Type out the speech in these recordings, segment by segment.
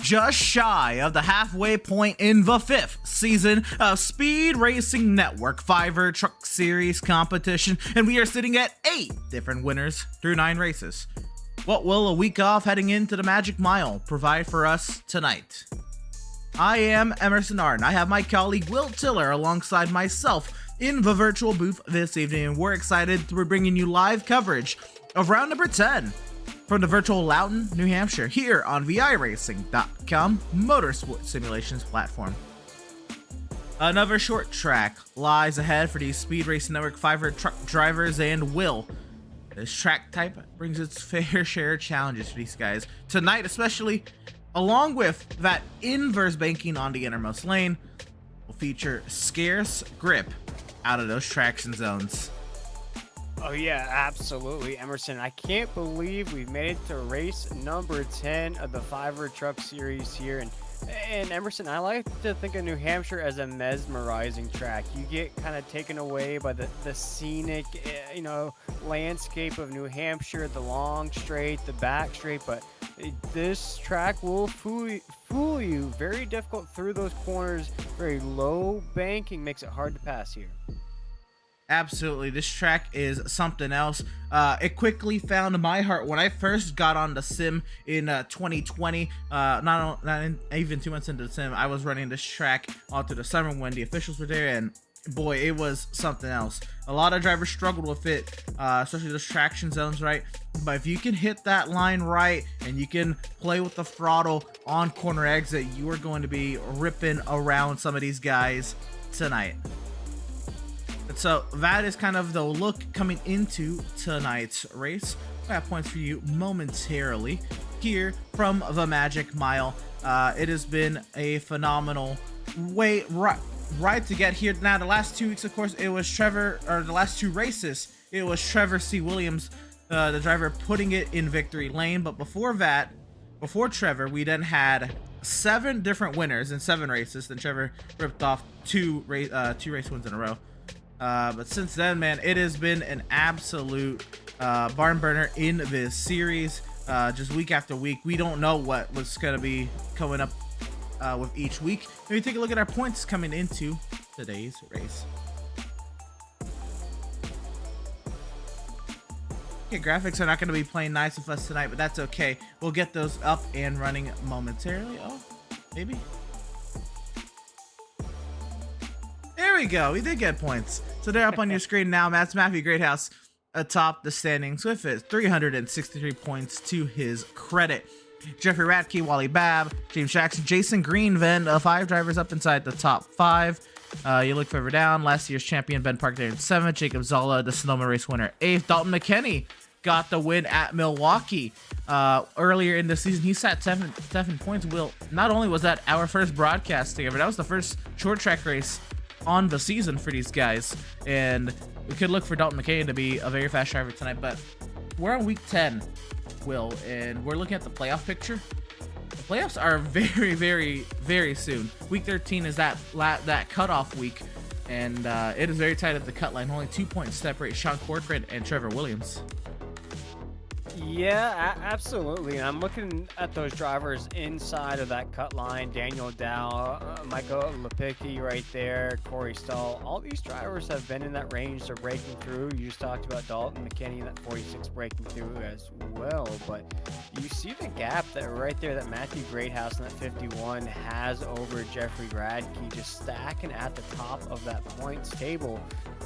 just shy of the halfway point in the 5th season of Speed Racing Network Fiverr Truck Series competition, and we are sitting at 8 different winners through 9 races. What will a week off heading into the Magic Mile provide for us tonight? I am Emerson Arden. I have my colleague Will Tiller alongside myself in the virtual booth this evening, and we're excited to be bringing you live coverage of round number 10 from the virtual Loudon, New Hampshire, here on VIRacing.com motorsport simulations platform. Another short track lies ahead for the Speed Racing Network Fiverr truck drivers and Will. This track type brings its fair share of challenges for these guys tonight, especially along with that inverse banking on the innermost lane. Will feature scarce grip out of those traction zones. Oh yeah, absolutely, Emerson. I can't believe we've made it to race number 10 of the Fiverr Truck Series here. And Emerson, I like to think of New Hampshire as a mesmerizing track. You get kind of taken away by the scenic, landscape of New Hampshire, the long straight, the back straight, but this track will fool you. Very difficult through those corners, very low banking, makes it hard to pass here. Absolutely, this track is something else. It quickly found my heart when I first got on the sim in 2020. Not even 2 months into the sim, I was running this track all through the summer when the officials were there, and boy, it was something else. A lot of drivers struggled with it, especially those traction zones, right? But if you can hit that line right and you can play with the throttle on corner exit, you are going to be ripping around some of these guys tonight. So that is kind of the look coming into tonight's race. I have points for you momentarily here from the Magic Mile. It has been a phenomenal ride to get here. Now, the last 2 weeks, of course, it was the last 2 races, it was Trevor C. Williams, the driver, putting it in victory lane. But before that, before Trevor, we then had 7 different winners in 7 races. Then Trevor ripped off 2 race wins in a row. But since then, man, it has been an absolute barn burner in this series. Just week after week, we don't know what was going to be coming up with each week. Maybe take a look at our points coming into today's race. Okay, graphics are not going to be playing nice with us tonight, but that's okay. We'll get those up and running momentarily. Oh, maybe. There we go. We did get points. So they're up on your screen now. Matt's Matthew Greathouse atop the standings with his 363 points to his credit. Jeffrey Radke, Wally Babb, James Jackson, Jason Green, then 5 drivers up inside the top 5. You look further down, last year's champion Ben Park there in 7th, Jacob Zolla, the Sonoma race winner 8th, Dalton McKinney got the win at Milwaukee. Earlier in the season, he sat 7 points. Will, not only was that our first broadcast together, that was the first short track race on the season for these guys, and we could look for Dalton McKay to be a very fast driver tonight. But we're on week 10, Will, and we're looking at the playoff picture. The playoffs are very, very, very soon. Week 13 is that cutoff week, and it is very tight at the cut line. Only 2 points separate Sean Corcoran and Trevor Williams. Yeah, absolutely. And I'm looking at those drivers inside of that cut line. Daniel Dow, Michael Lepicki right there, Corey Stahl. All these drivers have been in that range. They're breaking through. You just talked about Dalton McKinney, that 46 breaking through as well. But you see the gap that right there that Matthew Greathouse in that 51 has over Jeffrey Radke, just stacking at the top of that points table.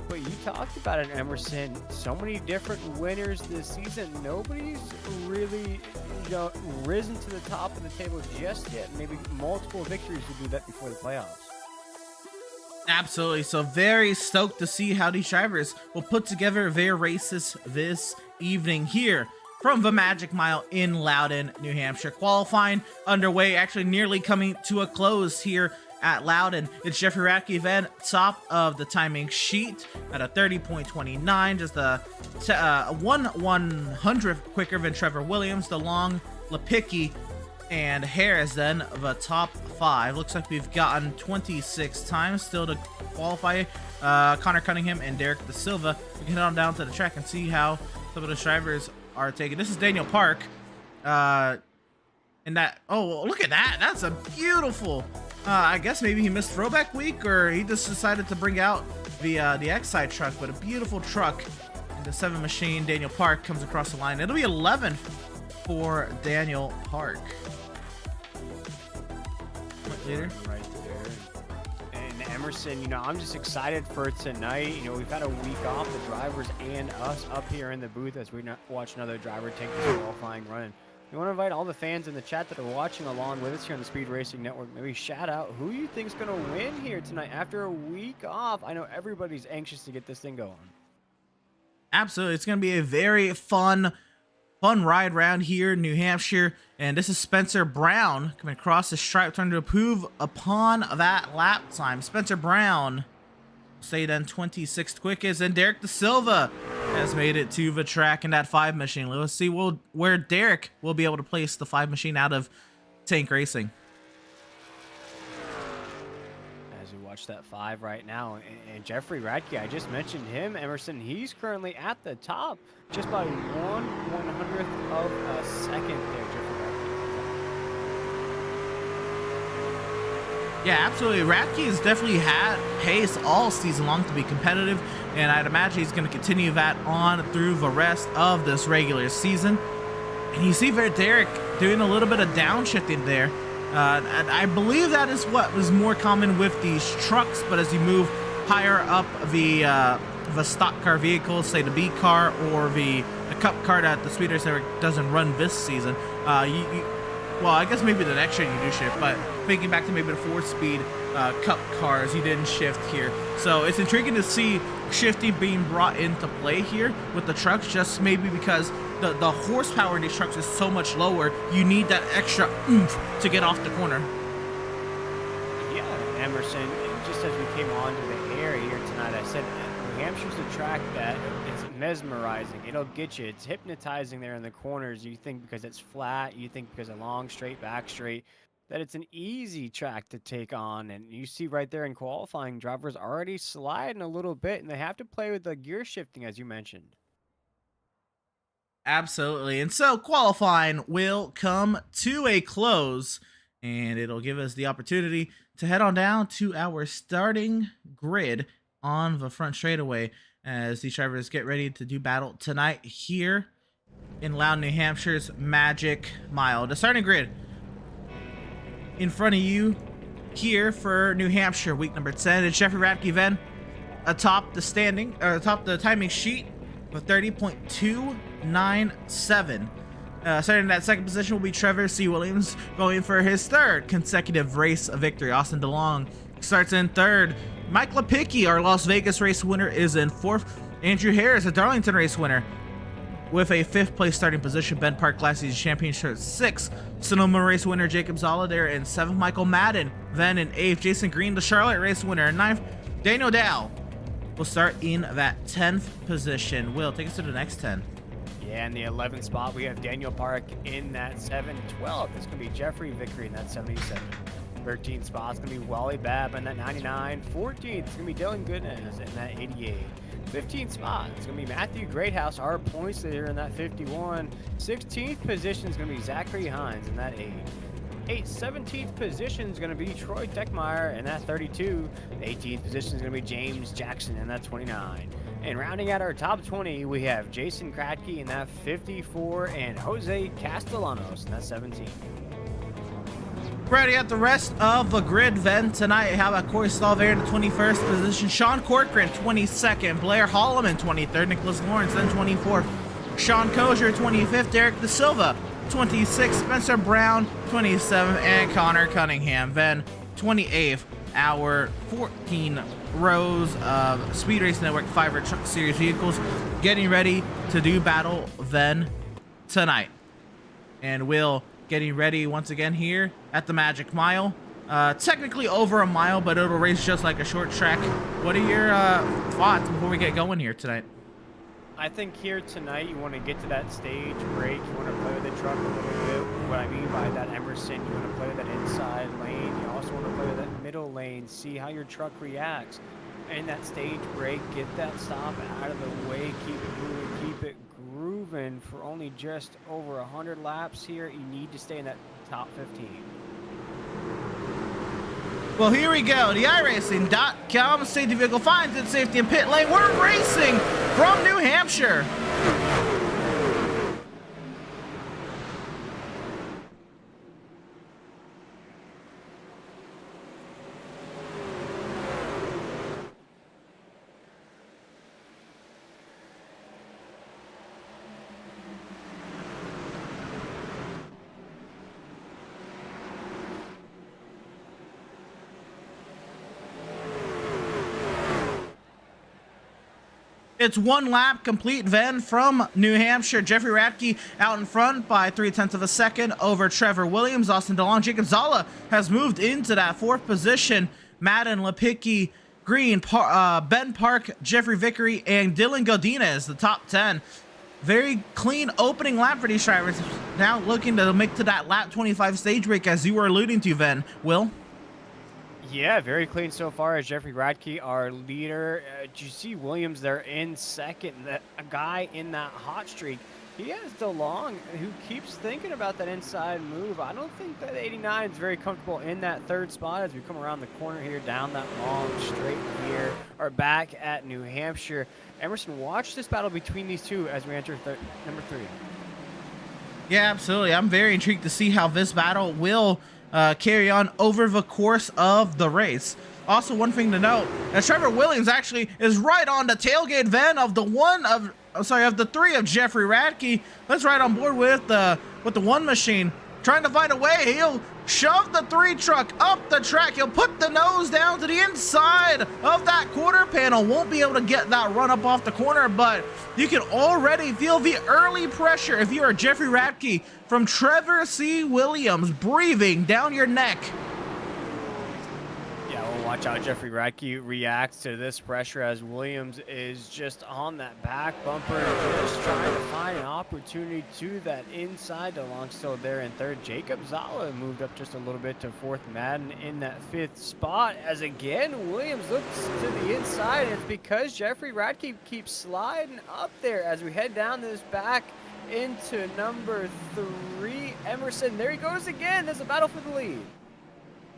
But you talked about it, Emerson. So many different winners this season. Nobody's really risen to the top of the table just yet. Maybe multiple victories to do that before the playoffs. Absolutely. So very stoked to see how these drivers will put together their races this evening here from the Magic Mile in Loudon, New Hampshire. Qualifying underway, actually nearly coming to a close here at Loudon. It's Jeffrey Radke then top of the timing sheet at a 30.29, just a 1/100th quicker than Trevor Williams. The long Lepicki and Harris then the top 5. Looks like we've gotten 26 times still to qualify. Connor Cunningham and Derek Da Silva. We can head on down to the track and see how some of the drivers are taking. This is Daniel Park. And that, oh, look at that. That's a beautiful, I guess maybe he missed throwback week, or he just decided to bring out the X-Side truck, but a beautiful truck. And the 7 machine, Daniel Park, comes across the line. It'll be 11 for Daniel Park. Later. Right there. And Emerson, you know, I'm just excited for tonight. You know, we've had a week off, the drivers and us up here in the booth as we watch another driver take this qualifying run. We want to invite all the fans in the chat that are watching along with us here on the Speed Racing Network. Maybe shout out who you think's going to win here tonight after a week off. I know everybody's anxious to get this thing going. Absolutely. It's going to be a very fun ride round here in New Hampshire. And this is Spencer Brown coming across the stripe, trying to improve upon that lap time. Spencer Brown stayed on 26th quickest, and Derek Da Silva has made it to the track in that 5 machine. Let's see where Derek will be able to place the 5 machine out of Tank Racing. As we watch that 5 right now, and Jeffrey Radke, I just mentioned him, Emerson, he's currently at the top just by 1/100th of a second there, Jeffrey Radke. Yeah, absolutely. Radke has definitely had pace all season long to be competitive, and I'd imagine he's going to continue that on through the rest of this regular season. And you see there Derek doing a little bit of downshifting there. And I believe that is what was more common with these trucks, but as you move higher up the stock car vehicles, say the B car or the Cup car that the Speed Race Network doesn't run this season, well, I guess maybe the next year you do shift, but thinking back to maybe the 4-speed Cup cars, you didn't shift here. So it's intriguing to see shifting being brought into play here with the trucks, just maybe because the horsepower in these trucks is so much lower. You need that extra oomph to get off the corner. Yeah, Emerson, just as we came onto the air here tonight, I said New Hampshire's a track that it's mesmerizing. It'll get you. It's hypnotizing there in the corners. You think because it's flat, you think because of long, straight, back straight, that it's an easy track to take on. And you see right there in qualifying, drivers already sliding a little bit, and they have to play with the gear shifting, as you mentioned. Absolutely. And so qualifying will come to a close, and it'll give us the opportunity to head on down to our starting grid on the front straightaway as these drivers get ready to do battle tonight here in Loudon, New Hampshire's Magic Mile. The starting grid in front of you here for New Hampshire week number 10. It's Jeffrey Radke then atop the standing, or atop the timing sheet with 30.297. Starting in that second position will be Trevor C. Williams, going for his 3rd consecutive race victory. Austin DeLong starts in 3rd. Mike Lepicki, our Las Vegas race winner, is in 4th. Andrew Harris, a Darlington race winner, with a 5th place starting position. Ben Park last season champion, 6th. Sonoma race winner Jacob Zollider in 7th. Michael Madden then in 8th. Jason Green, the Charlotte race winner, in 9th. Daniel Dow will start in that 10th position. Will, take us to the next 10. Yeah, in the 11th spot, we have Daniel Park in that 712. It's going to be Jeffrey Vickery in that 77. 13th spot, it's going to be Wally Babb in that 99. 14th, it's going to be Dylan Goodness in that 88. 15th spot, it's going to be Matthew Greathouse, our points leader in that 51. 16th position is going to be Zachary Hines in that 8. 17th position is going to be Troy Deckmeyer in that 32. The 18th position is going to be James Jackson in that 29. And rounding out our top 20, we have Jason Kratke in that 54 and Jose Castellanos in that 17. Ready at the rest of the grid then tonight. How about Corey Stahl there in the 21st position? Sean Corcoran, 22nd. Blair Holloman, 23rd. Nicholas Lawrence, then 24th. Sean Kozier, 25th. Derek Da Silva, 26th. Spencer Brown, 27th. And Connor Cunningham, then 28th. Our 14 rows of Speed Race Network Fiverr Truck Series vehicles getting ready to do battle then tonight. And we'll getting ready once again here at the Magic Mile. Technically over a mile, but it'll race just like a short track. What are your thoughts before we get going here tonight? I think here tonight you want to get to that stage break. You want to play with the truck a little bit. What I mean by that, Emerson, you want to play with that inside lane. You also want to play with that middle lane. See how your truck reacts. And that stage break, get that stop out of the way. Keep it moving. Keep it grooving. moving for only just over 100 laps here. You need to stay in that top 15. Well, here we go. The iRacing.com safety vehicle finds its safety in pit lane. We're racing from New Hampshire. It's one lap complete then from New Hampshire. Jeffrey Radke out in front by 0.3 of a second over Trevor Williams. Austin DeLong. Jacob Zala has moved into that 4th position. Madden, Lipicki, Green, Ben Park, Jeffrey Vickery, and Dylan Godinez, the top 10. Very clean opening lap for these drivers. Now looking to make to that lap 25 stage break, as you were alluding to, Ven. Will? Yeah, very clean so far as Jeffrey Radke, our leader. Did you see Williams there in second? A guy in that hot streak. He has DeLong, who keeps thinking about that inside move. I don't think that 89 is very comfortable in that 3rd spot as we come around the corner here, down that long straight here, or back at New Hampshire. Emerson, watch this battle between these two as we enter number 3. Yeah, absolutely. I'm very intrigued to see how this battle will carry on over the course of the race. Also, one thing to note, as Trevor Williams actually is right on the tailgate van of the 3 of Jeffrey Radke. Let's right on board with the 1 machine, trying to find a way. He'll shove the 3 truck up the track. He'll put the nose down to the inside of that quarter panel. Won't be able to get that run up off the corner, but you can already feel the early pressure if you are Jeffrey Radke from Trevor C. Williams breathing down your neck. Yeah, well, watch how Jeffrey Radke reacts to this pressure as Williams is just on that back bumper, just trying to find an opportunity to that inside. DeLong still there in 3rd. Jacob Zala moved up just a little bit to 4th. Madden in that 5th spot as again Williams looks to the inside. It's because Jeffrey Radke keeps sliding up there as we head down this back into number 3. Emerson, there he goes again. There's a battle for the lead.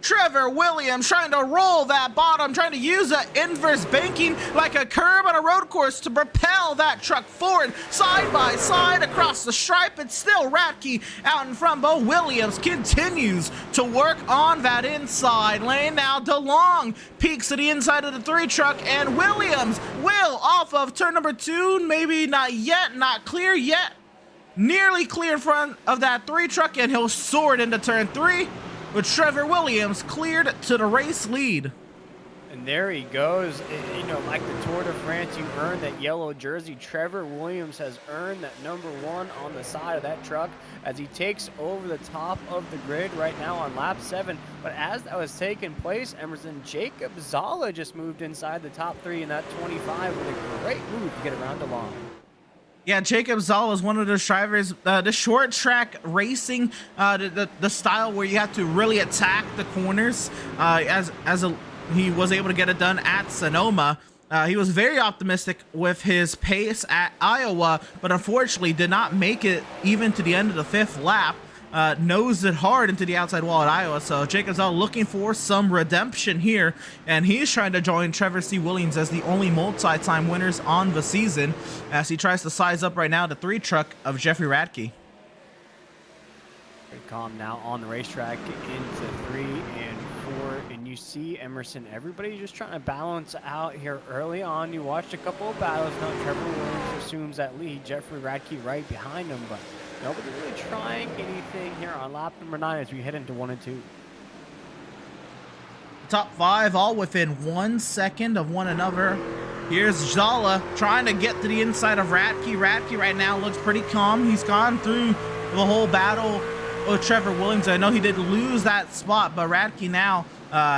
Trevor Williams trying to roll that bottom, trying to use an inverse banking like a curb on a road course to propel that truck forward, side by side across the stripe. It's still Radke out in front, but Williams continues to work on that inside lane. Now DeLong peeks to the inside of the 3 truck, and Williams will off of turn number 2, maybe not yet, not clear yet, nearly clear in front of that 3 truck, and he'll soar it into turn 3. With Trevor Williams cleared to the race lead. And there he goes. You know, like the Tour de France, you earn that yellow jersey. Trevor Williams has earned that number 1 on the side of that truck as he takes over the top of the grid right now on lap 7. But as that was taking place, Emerson, Jacob Zala just moved inside the top 3 in that 25 with a great move to get around DeLong. Yeah, Jacob Zoll is one of those drivers, the short track racing, the style where you have to really attack the corners, he was able to get it done at Sonoma. He was very optimistic with his pace at Iowa, but unfortunately did not make it even to the end of the 5th lap. Nosed it hard into the outside wall at Iowa. So Jacob Zell looking for some redemption here, and he's trying to join Trevor C. Williams as the only multi-time winners on the season as he tries to size up right now the 3 truck of Jeffrey Radke. Very calm now on the racetrack into 3 and 4, and you see Emerson, everybody just trying to balance out here early on. You watched a couple of battles. Now Trevor Williams assumes that lead. Jeffrey Radke right behind him, but nobody really trying anything here on lap number 9 as we head into 1 and 2. Top 5 all within 1 second of one another. Here's Zala trying to get to the inside of Radke. Radke right now looks pretty calm. He's gone through the whole battle with Trevor Williams. I know he did lose that spot, but Radke now,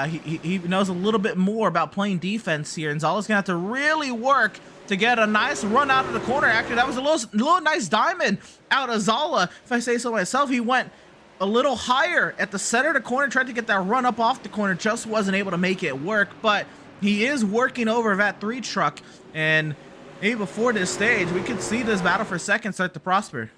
he knows a little bit more about playing defense here, and Zala's gonna have to really work to get a nice run out of the corner. Actually, that was a little nice diamond out of Zala, if I say so myself. He went a little higher at the center of the corner, tried to get that run up off the corner, just wasn't able to make it work, but he is working over that 3 truck, and maybe before this stage, we could see this battle for second start to prosper.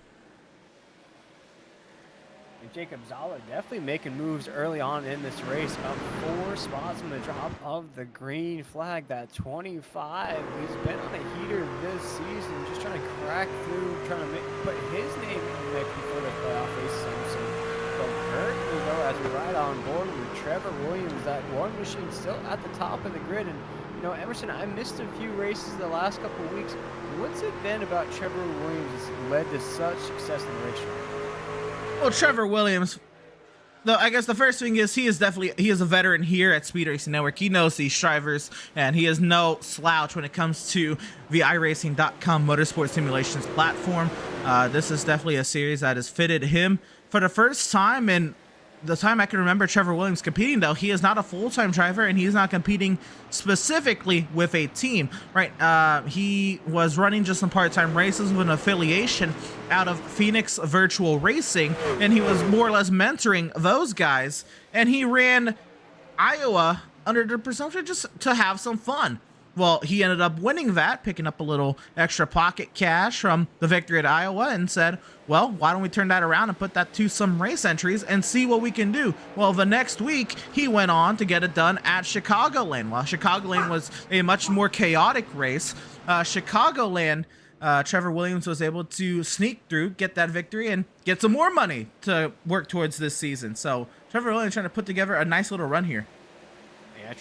Jacob Zala definitely making moves early on in this race, up 4 spots from the drop of the green flag. That 25, he's been on a heater this season, just trying to crack through, trying to put his name in the mix before the playoff race. But currently, though, as we ride on board with Trevor Williams, that one machine still at the top of the grid. And you know, Emerson, I missed a few races the last couple of weeks. What's it been about Trevor Williams that's led to such success in the racetrack? Well, Trevor Williams, I guess the first thing is he is a veteran here at Speed Racing Network. He knows these drivers, and he is no slouch when it comes to the iRacing.com motorsport simulations platform. This is definitely a series that has fitted him for the first time in the time I can remember Trevor Williams competing. Though he is not a full-time driver, and he's not competing specifically with a team, right? He was running just some part-time races with an affiliation out of Phoenix Virtual Racing, and he was more or less mentoring those guys, and he ran Iowa under the presumption just to have some fun. Well, he ended up winning that, picking up a little extra pocket cash from the victory at Iowa, and said, well, why don't we turn that around and put that to some race entries and see what we can do? Well, the next week, he went on to get it done at Chicagoland. While Chicagoland was a much more chaotic race, Chicagoland, Trevor Williams was able to sneak through, get that victory, and get some more money to work towards this season. So Trevor Williams trying to put together a nice little run here. Yeah,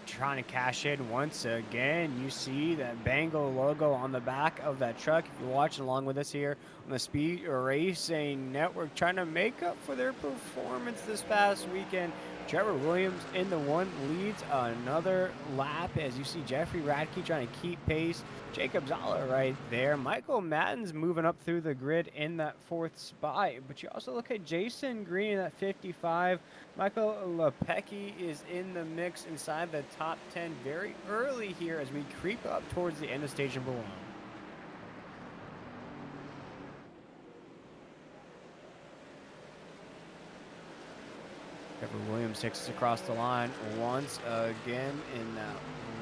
trying to cash in once again. You see that Bango logo on the back of that truck. If you're watching along with us here on the Speed Racing Network, trying to make up for their performance this past weekend. Trevor Williams in the one leads another lap as you see Jeffrey Radke trying to keep pace. Jacob Zala right there. Michael Madden's moving up through the grid in that 4th spot. But you also look at Jason Green at 55. Michael Lepecki is in the mix inside the top 10 very early here as we creep up towards the end of stage number 1. Trevor Williams takes us across the line once again in that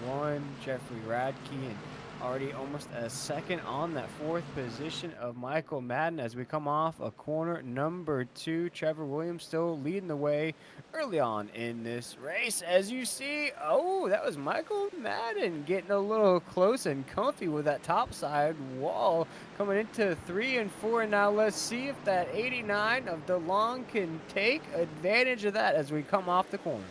one. Jeffrey Radke and already almost a second on that 4th position of Michael Madden as we come off a corner number 2. Trevor Williams still leading the way early on in this race. As you see, oh, that was Michael Madden getting a little close and comfy with that top side wall coming into 3 and 4. And now let's see if that 89 of DeLong can take advantage of that as we come off the corner.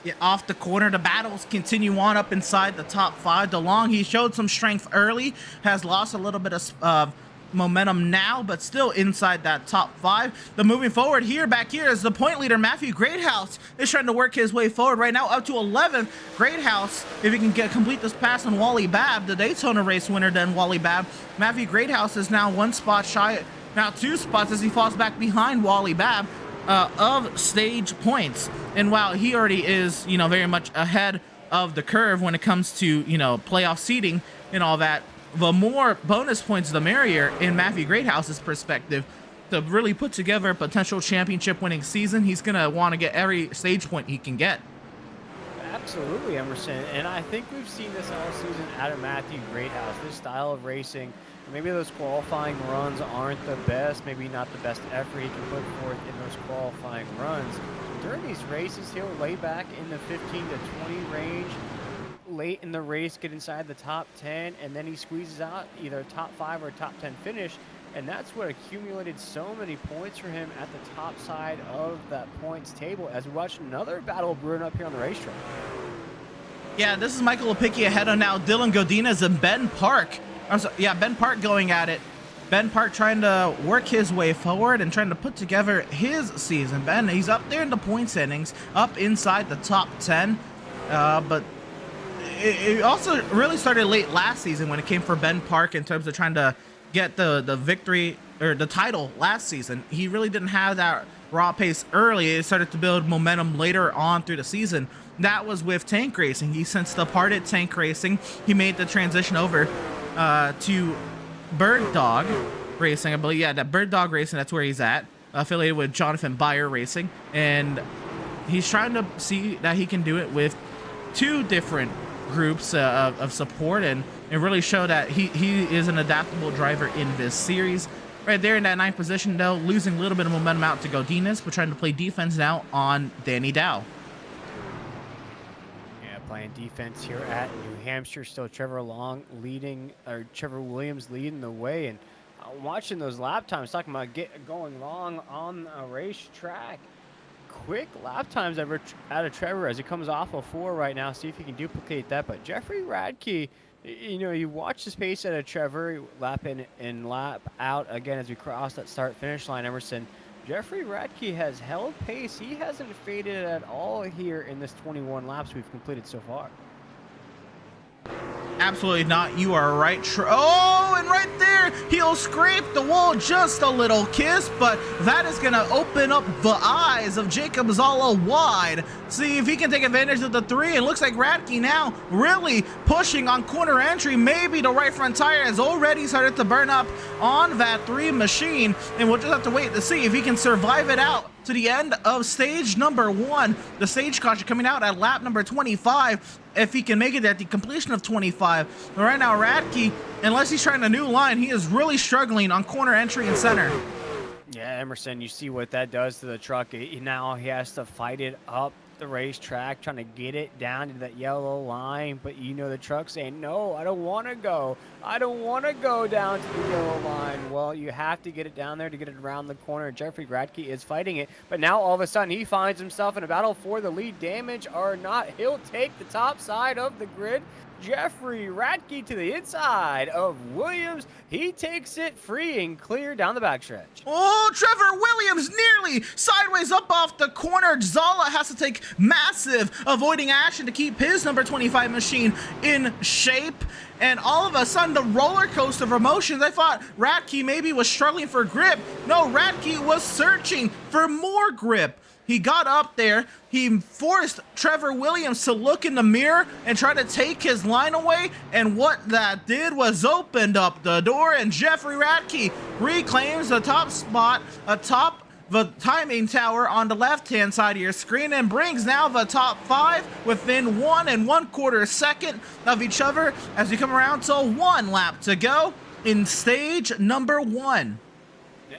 Yeah, off the corner, the battles continue on up inside the top 5. DeLong, he showed some strength early, has lost a little bit of momentum now, but still inside that top 5. The moving forward here, back here, is the point leader, Matthew Greathouse, is trying to work his way forward right now up to 11th. Greathouse, if he can complete this pass on Wally Babb, the Daytona race winner, then Wally Babb. Matthew Greathouse is now 1 spot shy, now 2 spots as he falls back behind Wally Babb of stage points. And while he already is, you know, very much ahead of the curve when it comes to, you know, playoff seeding and all that, the more bonus points the merrier in Matthew Greathouse's perspective to really put together a potential championship winning season. He's going to want to get every stage point he can get. Absolutely, Emerson. And I think we've seen this all season out of Matthew Greathouse, this style of racing. Maybe those qualifying runs aren't the best, maybe not the best effort he can put forth in those qualifying runs. During these races, he'll lay back in the 15 to 20 range. Late in the race, get inside the top 10, and then he squeezes out either a top 5 or a top 10 finish. And that's what accumulated so many points for him at the top side of that points table as we watch another battle brewing up here on the racetrack. Yeah, this is Michael Lepicki ahead of now Dylan Godinez and Ben Park. I'm sorry, yeah, Ben Park going at it. Ben Park trying to work his way forward and trying to put together his season. Ben, he's up there in the points innings, up inside the top 10. But it also really started late last season when it came for Ben Park in terms of trying to get the victory or the title last season. He really didn't have that raw pace early. It started to build momentum later on through the season. That was with Tank Racing. He since departed Tank Racing. He made the transition over to Bird Dog Racing, I believe. Yeah, that Bird Dog Racing, that's where he's at, affiliated with Jonathan Byer Racing, and he's trying to see that he can do it with 2 different groups of support, and really show that he is an adaptable driver in this series. Right there in that 9th position, though, losing a little bit of momentum out to Godinez, but trying to play defense now on Danny Dow. Yeah, playing defense here at New Hampshire. Still Trevor Williams leading the way. And watching those lap times, talking about going long on a racetrack. Quick lap times out of Trevor as he comes off of 4 right now. See if he can duplicate that. But Jeffrey Radke, you know, you watch the pace out of Trevor, lap in and lap out again as we cross that start-finish line, Emerson. Jeffrey Radke has held pace. He hasn't faded at all here in this 21 laps we've completed so far. Absolutely not. You are right. Oh, and right there, he'll scrape the wall just a little kiss, but that is going to open up the eyes of Jacob Zala wide. See if he can take advantage of the 3. It looks like Radke now really pushing on corner entry. Maybe the right front tire has already started to burn up on that 3 machine, and we'll just have to wait to see if he can survive it out to the end of stage number 1. The stage caution coming out at lap number 25. If he can make it at the completion of 25. But right now, Radke, unless he's trying a new line, he is really struggling on corner entry and center. Yeah, Emerson, you see what that does to the truck. Now he has to fight it up the racetrack, trying to get it down to that yellow line. But you know the truck saying, no, I don't want to go. I don't want to go down to the yellow line. Well, you have to get it down there to get it around the corner. Jeffrey Radke is fighting it. But now all of a sudden he finds himself in a battle for the lead. Damage or not, he'll take the top side of the grid. Jeffrey Radke to the inside of Williams. He takes it free and clear down the backstretch. Oh, Trevor Williams nearly sideways up off the corner. Zala has to take massive avoiding action to keep his number 25 machine in shape. And all of a sudden, the roller coaster of emotions. I thought Radke maybe was struggling for grip. No, Radke was searching for more grip. He got up there, he forced Trevor Williams to look in the mirror and try to take his line away, and what that did was opened up the door, and Jeffrey Radke reclaims the top spot atop the timing tower on the left-hand side of your screen, and brings now the top 5 within 1 1/4 second of each other as we come around to 1 lap to go in stage number 1.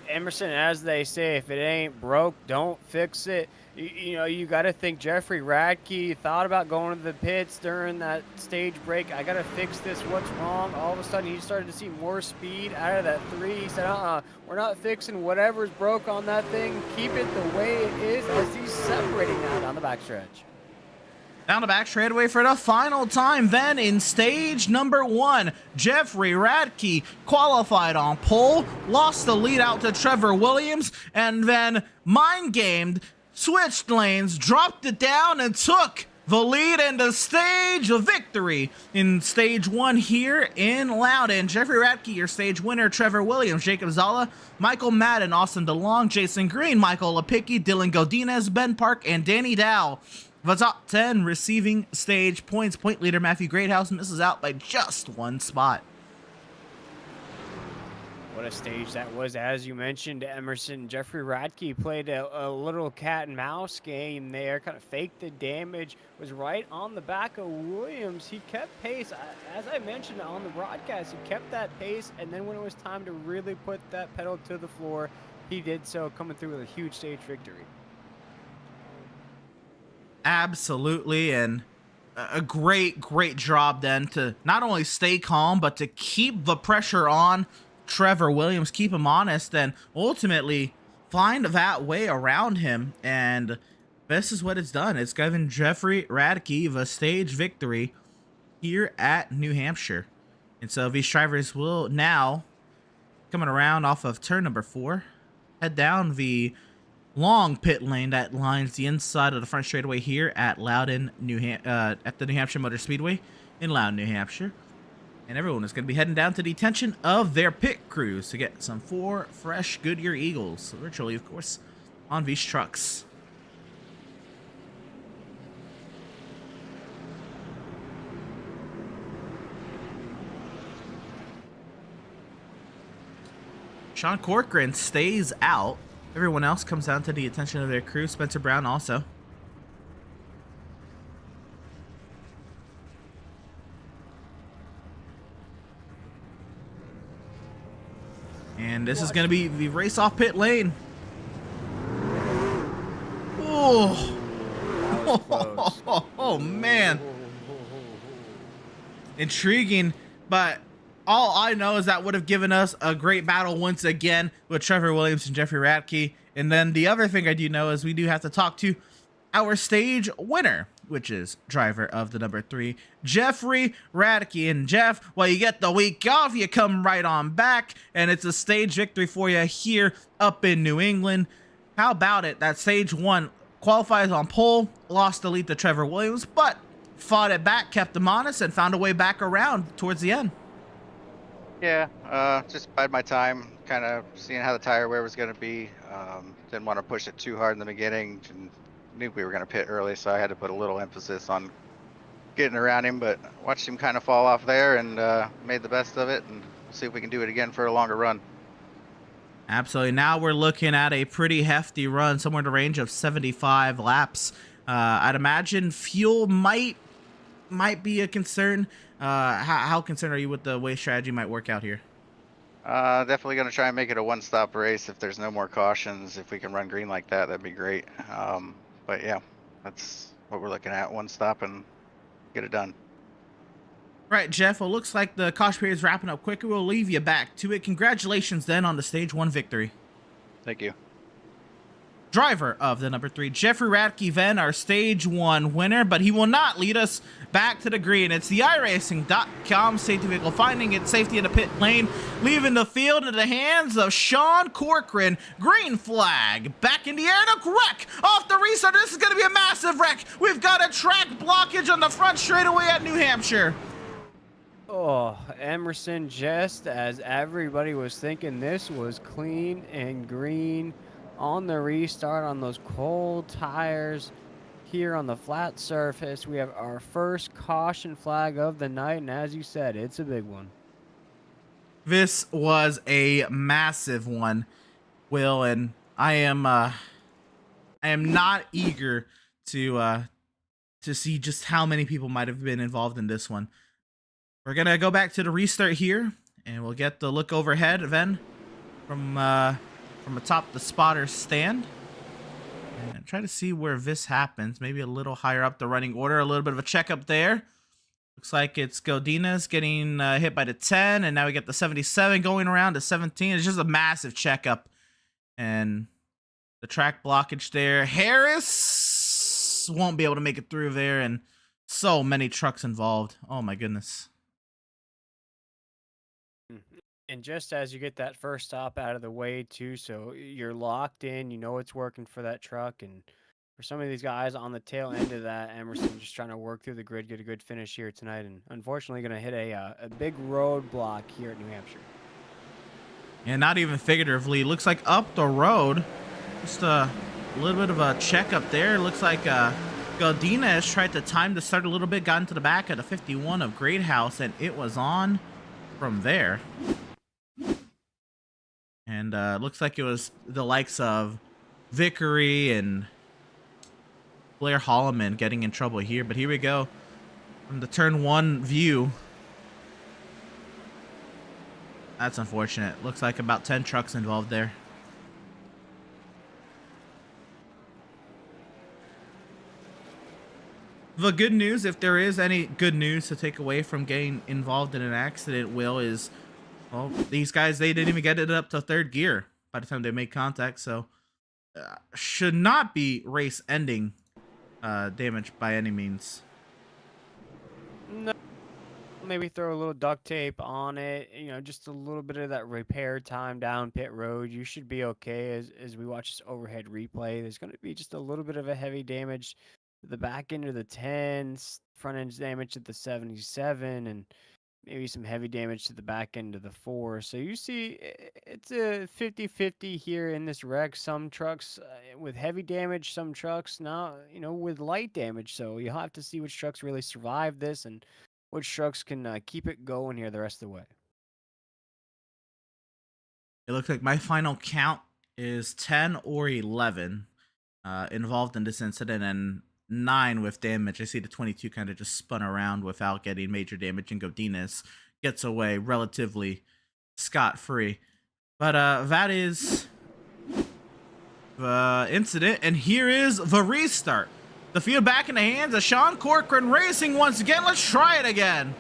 Emerson, as they say, if it ain't broke, don't fix it. You know, you got to think Jeffrey Radke thought about going to the pits during that stage break. I got to fix this. What's wrong? All of a sudden, he started to see more speed out of that 3. He said, we're not fixing whatever's broke on that thing. Keep it the way it is as he's separating now down the backstretch. Down the back straightaway for the final time then in stage number 1. Jeffrey Radke qualified on pole, lost the lead out to Trevor Williams, and then mind-gamed, switched lanes, dropped it down, and took the lead in the stage of victory in stage 1 here in Loudon. Jeffrey Radke, your stage winner. Trevor Williams, Jacob Zala, Michael Madden, Austin DeLong, Jason Green, Michael Lepicki, Dylan Godinez, Ben Park, and Danny Dow. The top 10 receiving stage points. Point leader Matthew Greathouse misses out by just 1 spot. What a stage that was. As you mentioned, Emerson, Jeffrey Radke played a little cat and mouse game there, kind of faked the damage, was right on the back of Williams. He kept pace. As I mentioned on the broadcast, he kept that pace, and then when it was time to really put that pedal to the floor, he did so, coming through with a huge stage victory. Absolutely, and a great job then to not only stay calm, but to keep the pressure on Trevor Williams, keep him honest, and ultimately find that way around him. And this is what it's done. It's given Jeffrey Radke the stage victory here at New Hampshire. And so these drivers will now, coming around off of turn number 4, head down the long pit lane that lines the inside of the front straightaway here at Loudon, at the New Hampshire Motor Speedway in Loudon, New Hampshire. And everyone is going to be heading down to the attention of their pit crews to get some 4 fresh Goodyear Eagles, virtually, of course, on these trucks. Sean Corcoran stays out. Everyone else comes down to the attention of their crew. Spencer Brown also. And this is going to be the race off pit lane. Oh, That was close. oh man. Intriguing, but all I know is that would have given us a great battle once again with Trevor Williams and Jeffrey Radke. And then the other thing I do know is we do have to talk to our stage winner, which is driver of the number 3, Jeffrey Radke. And Jeff, well, you get the week off, you come right on back, and it's a stage victory for you here up in New England. How about it? That stage 1 qualifies on pole, lost the lead to Trevor Williams, but fought it back, kept him honest, and found a way back around towards the end. Yeah, just bide my time, kind of seeing how the tire wear was going to be. Didn't want to push it too hard in the beginning. And knew we were going to pit early, so I had to put a little emphasis on getting around him, but watched him kind of fall off there and made the best of it, and we'll see if we can do it again for a longer run. Absolutely. Now we're looking at a pretty hefty run, somewhere in the range of 75 laps. I'd imagine fuel might be a concern. How concerned are you with the way strategy might work out here? Definitely going to try and make it a one-stop race if there's no more cautions. If we can run green like that, that'd be great. But yeah, that's what we're looking at, one stop and get it done. Right, Jeff, well, looks like the caution period is wrapping up quickly. We'll leave you back to it. Congratulations then on the stage 1 victory. Thank you. Driver of the number 3, Jeffrey Radke, then our stage 1 winner, but he will not lead us back to the green. It's the iRacing.com safety vehicle finding its safety in the pit lane, leaving the field in the hands of Sean Corcoran. Green flag back in the air, and a wreck off the restart. This is going to be a massive wreck. We've got a track blockage on the front straightaway at New Hampshire. Oh, Emerson, just as everybody was thinking this was clean and green on the restart on those cold tires here on the flat surface, we have our first caution flag of the night, and as you said, it's a big one. This was a massive one, Will, and I am not eager to see just how many people might have been involved in this one. We're gonna go back to the restart here, and we'll get the look overhead then from atop the spotter stand, and try to see where this happens. Maybe a little higher up the running order. A little bit of a checkup there. Looks like it's Godinez getting hit by the 10, and now we get the 77 going around to 17. It's just a massive checkup, and the track blockage there. Harris won't be able to make it through there, and so many trucks involved. Oh my goodness. And just as you get that first stop out of the way too, so you're locked in, you know it's working for that truck, and for some of these guys on the tail end of that, Emerson just trying to work through the grid, get a good finish here tonight, and unfortunately going to hit a big roadblock here at New Hampshire. And not even figuratively. Looks like up the road, just a little bit of a checkup there. Looks like Godinez tried to time the start a little bit, got into the back of the 51 of Great House, and it was on from there. And looks like it was the likes of Vickery and Blair Holloman getting in trouble here. But here we go from the turn 1 view. That's unfortunate. Looks like about 10 trucks involved there. The good news, if there is any good news to take away from getting involved in an accident, Will, is, well, these guys, they didn't even get it up to 3rd gear by the time they made contact, so should not be race ending damage by any means. No, maybe throw a little duct tape on it, you know, just a little bit of that repair time down pit road. You should be okay. As we watch this overhead replay, there's going to be just a little bit of a heavy damage to the back end of the 10s, front end damage to the 77, and maybe some heavy damage to the back end of the 4. So you see it's a 50-50 here in this wreck. Some trucks with heavy damage, some trucks now, you know, with light damage. So you'll have to see which trucks really survive this and which trucks can keep it going here the rest of the way. It looks like my final count is 10 or 11 involved in this incident, and 9 with damage. I see the 22 kind of just spun around without getting major damage, and Godinez gets away relatively scot-free. But that is the incident, and here is the restart. The field back in the hands of Sean Corcoran racing once again. Let's try it again.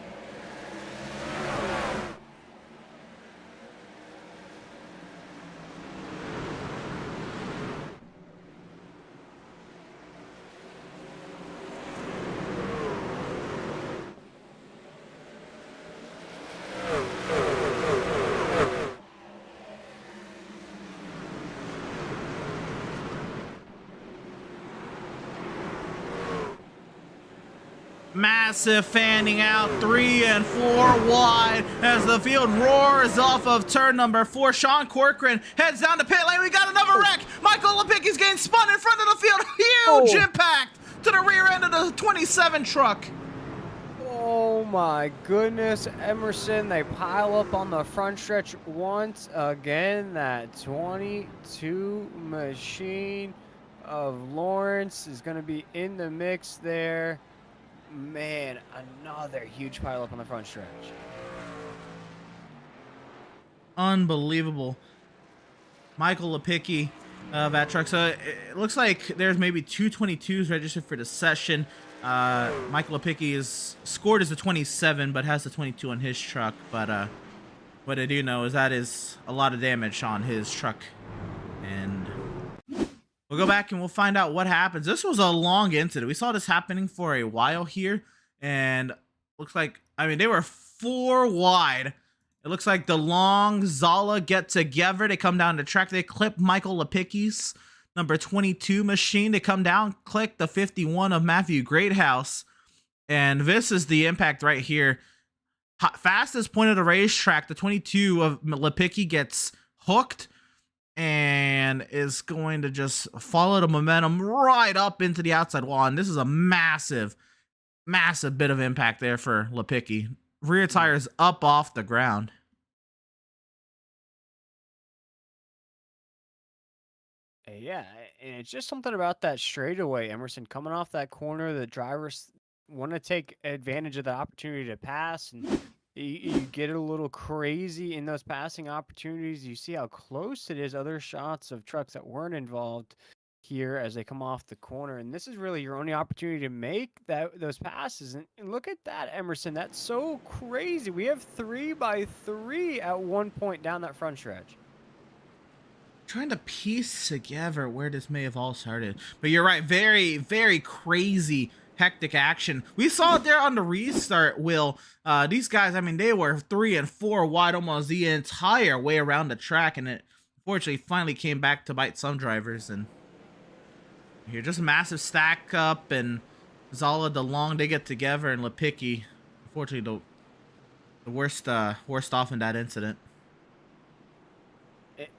Massive fanning out, 3 and 4 wide as the field roars off of turn number 4. Sean Corcoran heads down to pit lane. We got another wreck. Michael Lepicki's getting spun in front of the field. Huge impact to the rear end of the 27 truck. Oh my goodness, Emerson, they pile up on the front stretch once again. That 22 machine of Lawrence is going to be in the mix there. Man, another huge pile up on the front stretch. Unbelievable. Michael Lepicki, that truck. So it looks like there's maybe 222s registered for the session. Michael Lepicki is scored as a 27, but has a 22 on his truck. But what I do know is that is a lot of damage on his truck. And we'll go back and we'll find out what happens. This was a long incident. We saw this happening for a while here, and looks like, I mean, they were 4 wide. It looks like DeLong, Zala get together. They come down the track. They clip Michael Lepicki's number 22 machine. They come down, click the 51 of Matthew Greathouse. And this is the impact right here. Fastest point of the racetrack, the 22 of Lepicki gets hooked and is going to just follow the momentum right up into the outside wall. And this is a massive, massive bit of impact there for Lepicki. Rear tires up off the ground. Yeah, and it's just something about that straightaway, Emerson, coming off that corner. The drivers want to take advantage of the opportunity to pass, and you get a little crazy in those passing opportunities. You see how close it is. Other shots of trucks that weren't involved here as they come off the corner, and this is really your only opportunity to make those passes. And look at that, Emerson. That's so crazy. We have 3x3 at one point down that front stretch. Trying to piece together where this may have all started, but you're right. Very, very crazy, hectic action. We saw it there on the restart, Will. These guys, I mean, they were 3 and 4 wide almost the entire way around the track, and it unfortunately finally came back to bite some drivers. And here, just a massive stack up, and Zala, DeLong, they get together, and Lepicki, unfortunately, the worst off in that incident.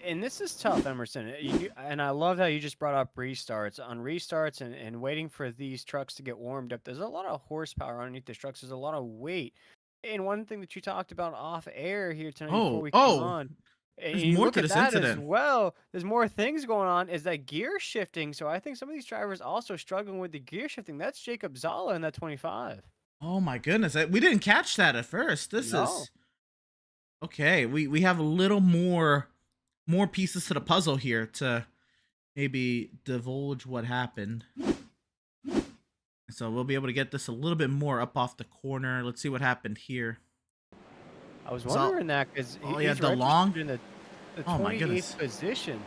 And this is tough, Emerson. And I love how you just brought up restarts. On restarts and waiting for these trucks to get warmed up, there's a lot of horsepower underneath the trucks. There's a lot of weight. And one thing that you talked about off air here tonight before we come on, and there's you more look to at this that incident. as well. There's more things going on. Is that gear shifting? So I think some of these drivers also struggling with the gear shifting. That's Jacob Zala in that 25. Oh my goodness, we didn't catch that at first. This is okay. We have a little more pieces to the puzzle here to maybe divulge what happened. So we'll be able to get this a little bit more up off the corner. Let's see what happened here. I was wondering that because he's DeLong in the oh my 28th goodness position.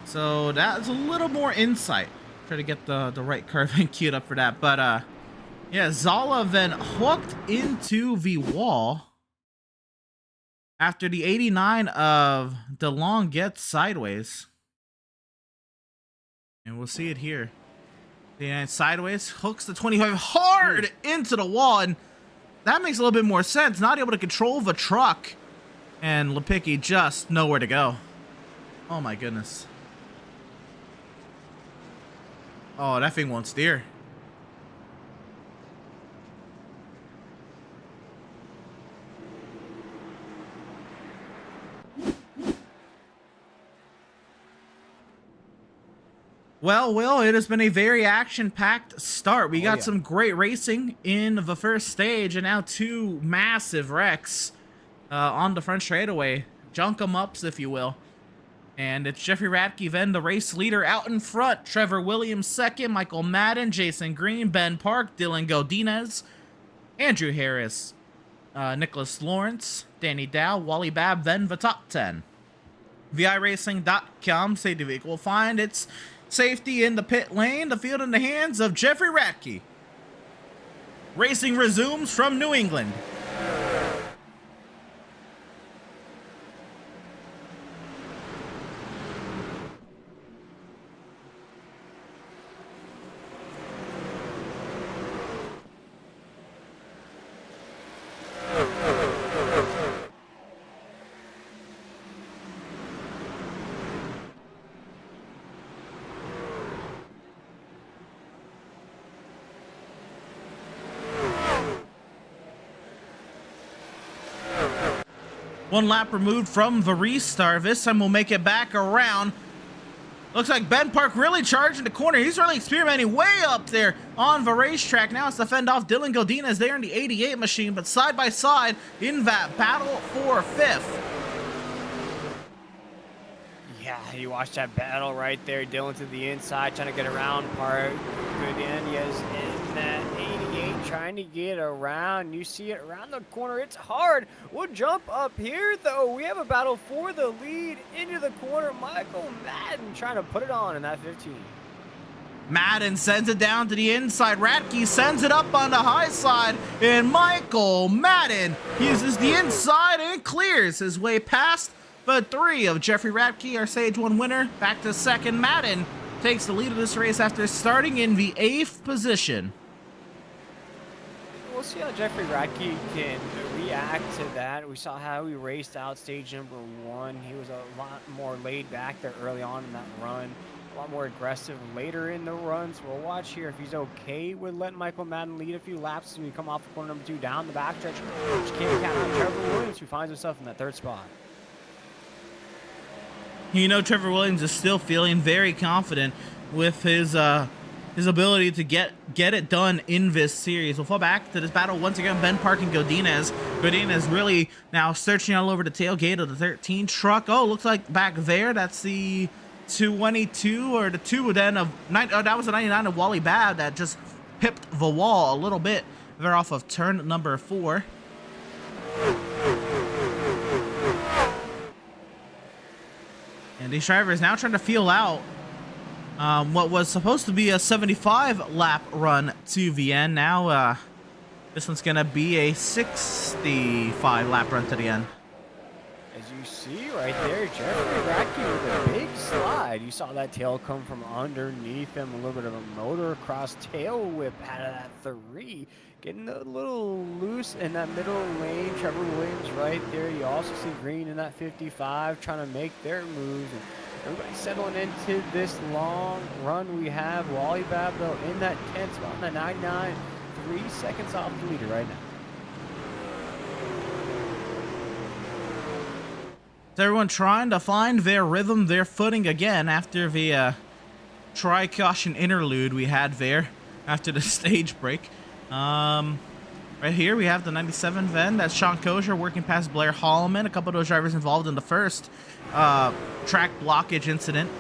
So that's a little more insight. Try to get the right curving queued up for that. But yeah, Zala then hooked into the wall after the 89 of DeLong gets sideways. And we'll see it here. The 89 sideways hooks the 25 hard into the wall, and that makes a little bit more sense. Not able to control the truck, and Lepicki just nowhere to go. Oh my goodness. Oh, that thing won't steer. Well, Will, it has been a very action-packed start. We got yeah. some great racing in the first stage, and now two massive wrecks on the front straightaway. Junk 'em ups, if you will. And it's Jeffrey Radke, then the race leader out in front. Trevor Williams second, Michael Madden, Jason Green, Ben Park, Dylan Godinez, Andrew Harris, Nicholas Lawrence, Danny Dow, Wally Babb, then the top 10. VIRacing.com safety vehicle will find its safety in the pit lane, the field in the hands of Jeffrey Radke. Racing resumes from New England. One lap removed from the restart. This time we'll make it back around. Looks like Ben Park really charging the corner. He's really experimenting way up there on the racetrack. Now it's to fend off Dylan Godinez there in the 88 machine, but side by side in that battle for fifth. Yeah, you watch that battle right there. Dylan to the inside, trying to get around Park. Godinez in that 88, trying to get around. You see it around the corner. It's hard. We'll jump up here, though. We have a battle for the lead into the corner. Michael Madden trying to put it on in that 15. Madden sends it down to the inside. Radke sends it up on the high side. And Michael Madden uses the inside and clears his way past the three of Jeffrey Radke, our Stage 1 winner. Back to second. Madden takes the lead of this race after starting in the 8th position. We'll see how Jeffrey Radke can react to that. We saw how he raced out stage number 1. He was a lot more laid back there early on in that run. A lot more aggressive later in the run. So we'll watch here if he's okay with letting Michael Madden lead a few laps as we come off of corner number 2 down the backstretch. Which can't count on Trevor Williams, who finds himself in that 3rd spot. You know, Trevor Williams is still feeling very confident with his ability to get it done in this series. We'll fall back to this battle once again. Ben Park and Godinez. Godinez really now searching all over the tailgate of the 13 truck. Oh, looks like back there, that's the 222 or the 2 then of that was the 99 of Wally Babb that just pipped the wall a little bit. They're off of turn number 4. And these drivers now trying to feel out what was supposed to be a 75 lap run to the end. Now this one's gonna be a 65 lap run to the end. As you see right there, Jeffrey Radke with a big slide. You saw that tail come from underneath him, a little bit of a motocross tail whip out of that 3. Getting a little loose in that middle lane. Trevor Williams right there. You also see Green in that 55 trying to make their moves. And everybody settling into this long run we have. Wally Babb, though, in that 10th spot, in that 99, 3 seconds off the leader right now. So everyone trying to find their rhythm, their footing again after the tri-caution interlude we had there after the stage break. Right here we have the 97 then. That's Sean Kosher working past Blair Holloman. A couple of those drivers involved in the first track blockage incident.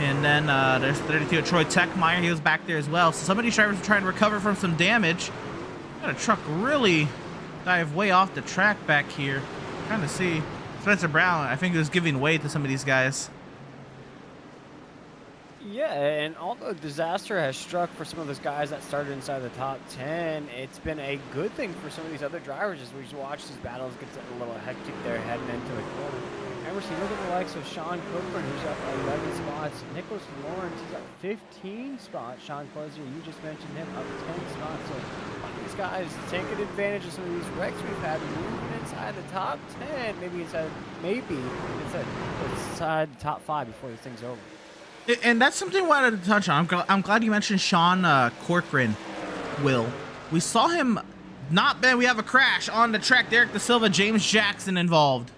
And then there's 32 of Troy Techmeyer. He was back there as well. So some of these drivers are trying to recover from some damage. Got a truck really dive way off the track back here. Trying to see. Spencer Brown, I think he was giving way to some of these guys. Yeah, and although disaster has struck for some of those guys that started inside the top 10, it's been a good thing for some of these other drivers as we watch these battles get a little hectic there heading into the corner. And we're seeing, look at the likes of Sean Cookburn, who's up 11 spots. Nicholas Lawrence is up 15 spots. Sean Closer, you just mentioned him, up 10 spots. So these guys taking advantage of some of these wrecks we've had, moving inside the top 10, maybe inside the top 5 before this thing's over. And that's something I wanted to touch on. I'm glad you mentioned Sean Corcoran, Will. We saw him not bad. We have a crash on the track. Derek Da Silva, James Jackson involved.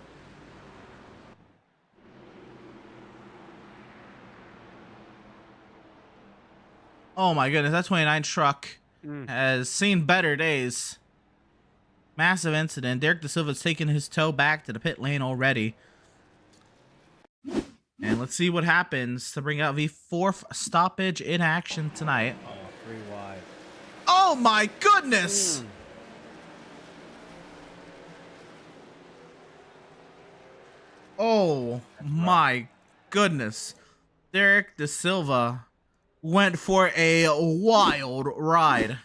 Oh my goodness, that 29 truck Mm. has seen better days. Massive incident. Derek De Silva's taken his toe back to the pit lane already. And let's see what happens to bring out the 4th stoppage in action tonight. Oh, 3 wide. Oh my goodness! Oh my goodness. Derek De Silva went for a wild ride.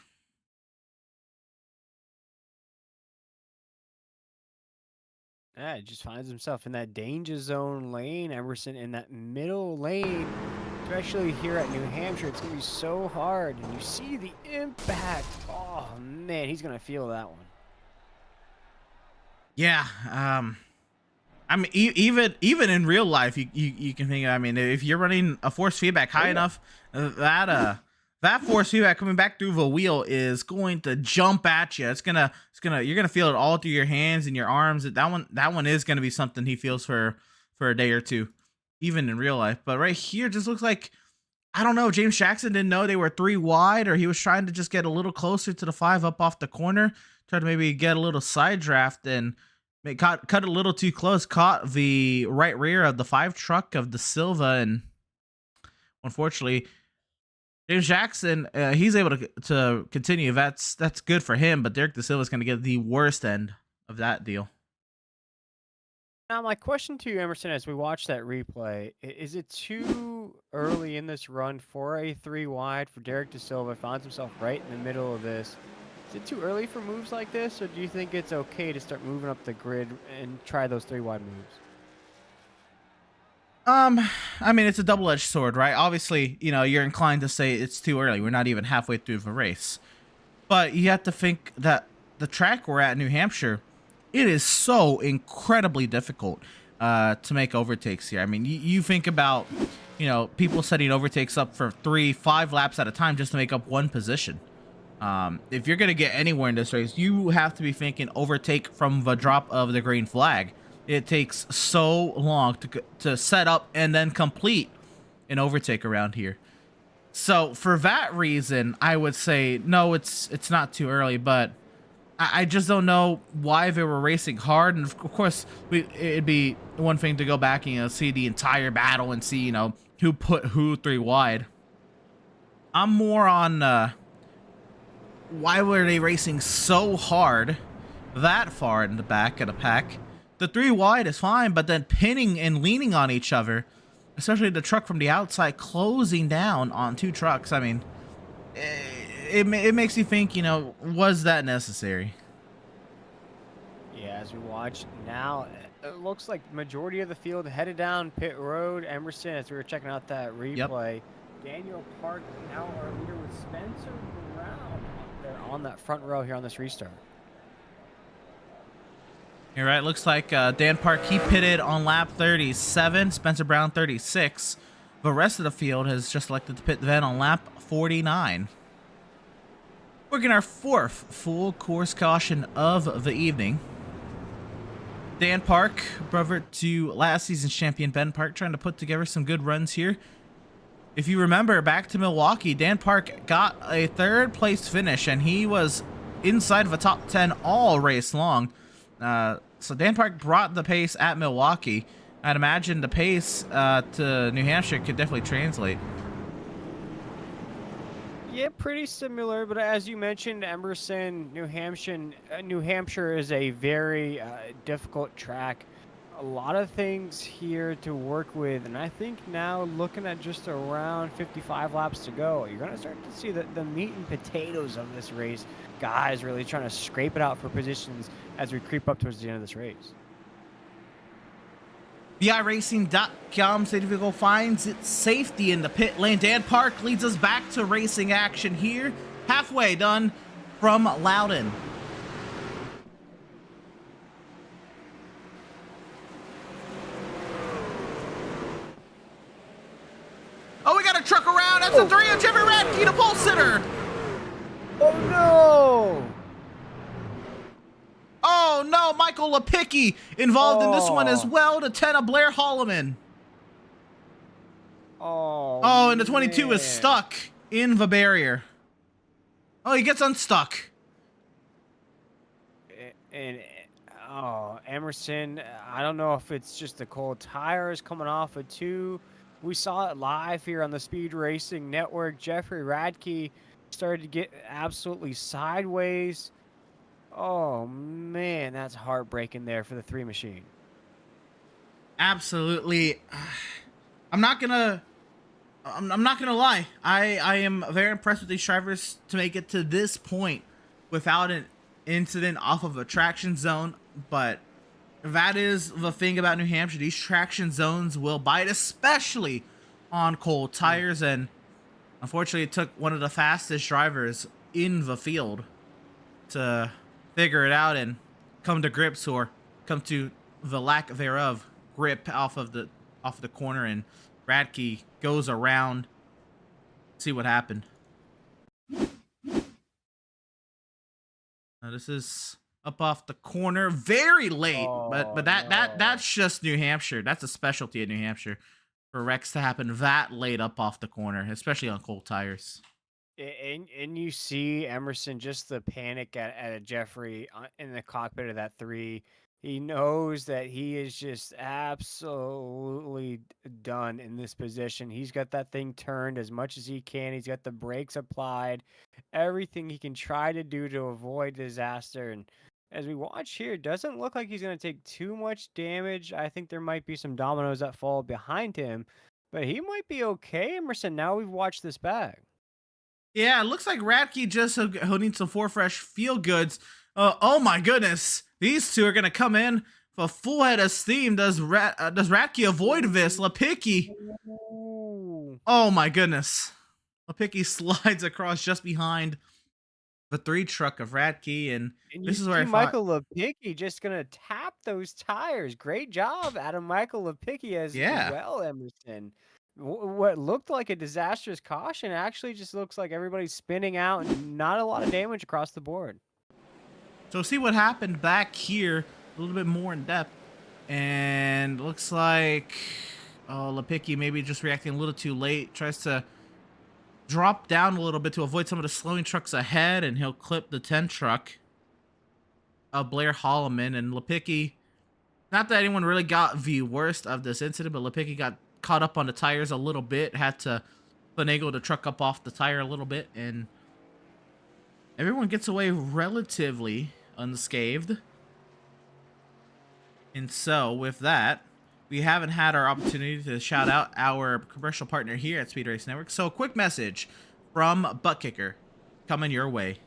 Yeah, he just finds himself in that danger zone lane. Emerson in that middle lane, especially here at New Hampshire. It's going to be so hard. And you see the impact. Oh, man, he's going to feel that one. Yeah, I mean, even in real life, you can think. I mean, if you're running a force feedback high enough, that force feedback coming back through the wheel is going to jump at you. You're gonna feel it all through your hands and your arms. That one is gonna be something he feels for a day or two, even in real life. But right here, just looks like, I don't know, James Jackson didn't know they were 3 wide, or he was trying to just get a little closer to the 5 up off the corner, try to maybe get a little side draft, and cut a little too close, caught the right rear of the 5 truck of De Silva, and unfortunately, James Jackson, he's able to continue. That's good for him, but Derek De Silva is going to get the worst end of that deal. Now, my question to you, Emerson, as we watch that replay, is it too early in this run for a 3 wide for Derek De Silva? Finds himself right in the middle of this. Is it too early for moves like this, or do you think it's okay to start moving up the grid and try those 3 wide moves? I mean, it's a double-edged sword, right? Obviously, you're inclined to say it's too early. We're not even halfway through the race. But you have to think that the track we're at in New Hampshire, it is so incredibly difficult to make overtakes here. I mean, you think about, people setting overtakes up for 3-5 laps at a time just to make up one position. If you're going to get anywhere in this race, you have to be thinking overtake from the drop of the green flag. It takes so long to set up and then complete an overtake around here. So for that reason, I would say, no, it's not too early, but I just don't know why they were racing hard. And of course, it'd be one thing to go back and, see the entire battle and see, who put who 3 wide. I'm more on, why were they racing so hard that far in the back of the pack? The 3 wide is fine, but then pinning and leaning on each other, especially the truck from the outside closing down on 2 trucks. I mean, it makes you think, was that necessary? Yeah, as we watch now, it looks like the majority of the field headed down pit road. Emerson, as we were checking out that replay, yep. Daniel Park now our leader with Spencer Brown there on that front row here on this restart. You're right. Looks like Dan Park, he pitted on lap 37. Spencer Brown, 36. The rest of the field has just elected to pit then on lap 49. We're getting our 4th full course caution of the evening. Dan Park, brother to last season's champion Ben Park, trying to put together some good runs here. If you remember, back to Milwaukee, Dan Park got a 3rd place finish, and he was inside of a top 10 all race long. So Dan Park brought the pace at Milwaukee. I'd imagine the pace to New Hampshire could definitely translate. Yeah, pretty similar, but as you mentioned, Emerson, New Hampshire is a very difficult track. A lot of things here to work with, and I think now looking at just around 55 laps to go, you're going to start to see the meat and potatoes of this race. Guys really trying to scrape it out for positions as we creep up towards the end of this race. BIRacing.com safety vehicle finds its safety in the pit lane. Dan Park leads us back to racing action here. Halfway done from Loudon. Oh, we got a truck around. That's a 3 of Jimmy Radke, the pole sitter. Oh, no. Oh, no. Michael Lepicki involved in this one as well. The 10 of Blair Holloman. Oh, and the 22 is stuck. in the barrier. Oh, he gets unstuck. And oh, Emerson, I don't know if it's just the cold tires coming off of two. We saw it live here on the Speed Racing Network. Jeffrey Radke started to get absolutely sideways. Oh man, that's heartbreaking there for the 3 machine. Absolutely. I'm not gonna lie. I am very impressed with these drivers to make it to this point without an incident off of a traction zone. But that is the thing about New Hampshire. These traction zones will bite, especially on cold tires. And unfortunately, it took one of the fastest drivers in the field to figure it out and come to grips, or come to the lack thereof grip off of the corner. And Radke goes around. See what happened. Now this is up off the corner, very late, but that's just New Hampshire. That's a specialty in New Hampshire for wrecks to happen that late up off the corner, especially on cold tires. And you see Emerson, just the panic at Jeffrey in the cockpit of that 3. He knows that he is just absolutely done in this position. He's got that thing turned as much as he can. He's got the brakes applied, everything he can try to do to avoid disaster. And as we watch here, it doesn't look like he's going to take too much damage. I think there might be some dominoes that fall behind him, but he might be okay, Emerson. Now we've watched this back. Yeah, it looks like Radke just holding some 4 fresh feel goods. Oh my goodness, these two are gonna come in for full head of steam. Does Radke avoid this? Lipicki. Oh my goodness, Lipicki slides across just behind the 3 truck of Radke, and this is where Michael Lipicki just gonna tap those tires. Great job, Adam Michael Lipicki as well, Emerson. What looked like a disastrous caution actually just looks like everybody's spinning out and not a lot of damage across the board. So see what happened back here a little bit more in depth, and looks like Lipicki maybe just reacting a little too late. Tries to drop down a little bit to avoid some of the slowing trucks ahead, and he'll clip the 10 truck of Blair Holloman. And Lipicki, not that anyone really got the worst of this incident, but Lipicki got caught up on the tires a little bit, had to finagle the truck up off the tire a little bit, and everyone gets away relatively unscathed. And so with that, we haven't had our opportunity to shout out our commercial partner here at Speed Race Network. So a quick message from Butt Kicker coming your way.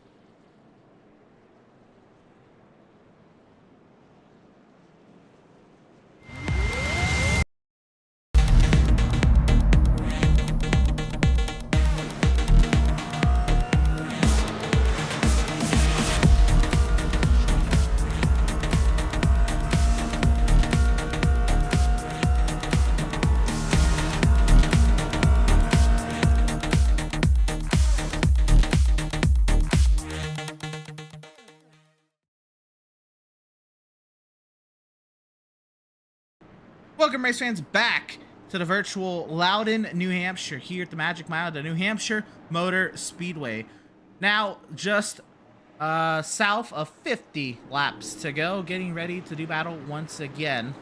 Welcome, race fans, back to the virtual Loudon, New Hampshire, here at the Magic Mile, the New Hampshire Motor Speedway. Now, just south of 50 laps to go, getting ready to do battle once again.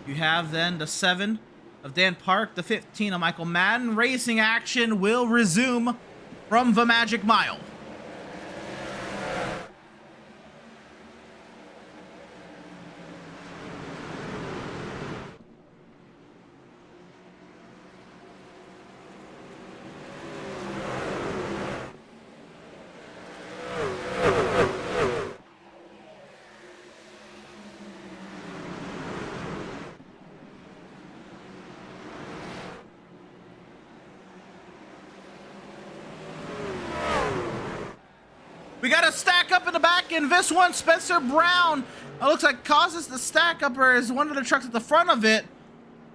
You have then the 7 of Dan Park, the 15 of Michael Madden. Racing action will resume from the Magic Mile. We got a stack up in the back, and this one, Spencer Brown, it looks like causes the stack up, or is one of the trucks at the front of it.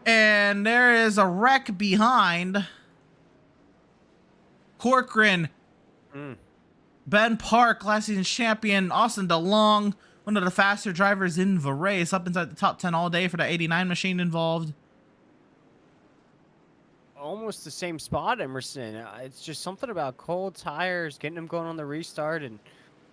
And there is a wreck behind. Corcoran, Ben Park, last season's champion, Austin DeLong, one of the faster drivers in the race, up inside the top 10 all day for the 89 machine involved. almost the same spot, Emerson. It's just something about cold tires, getting them going on the restart, and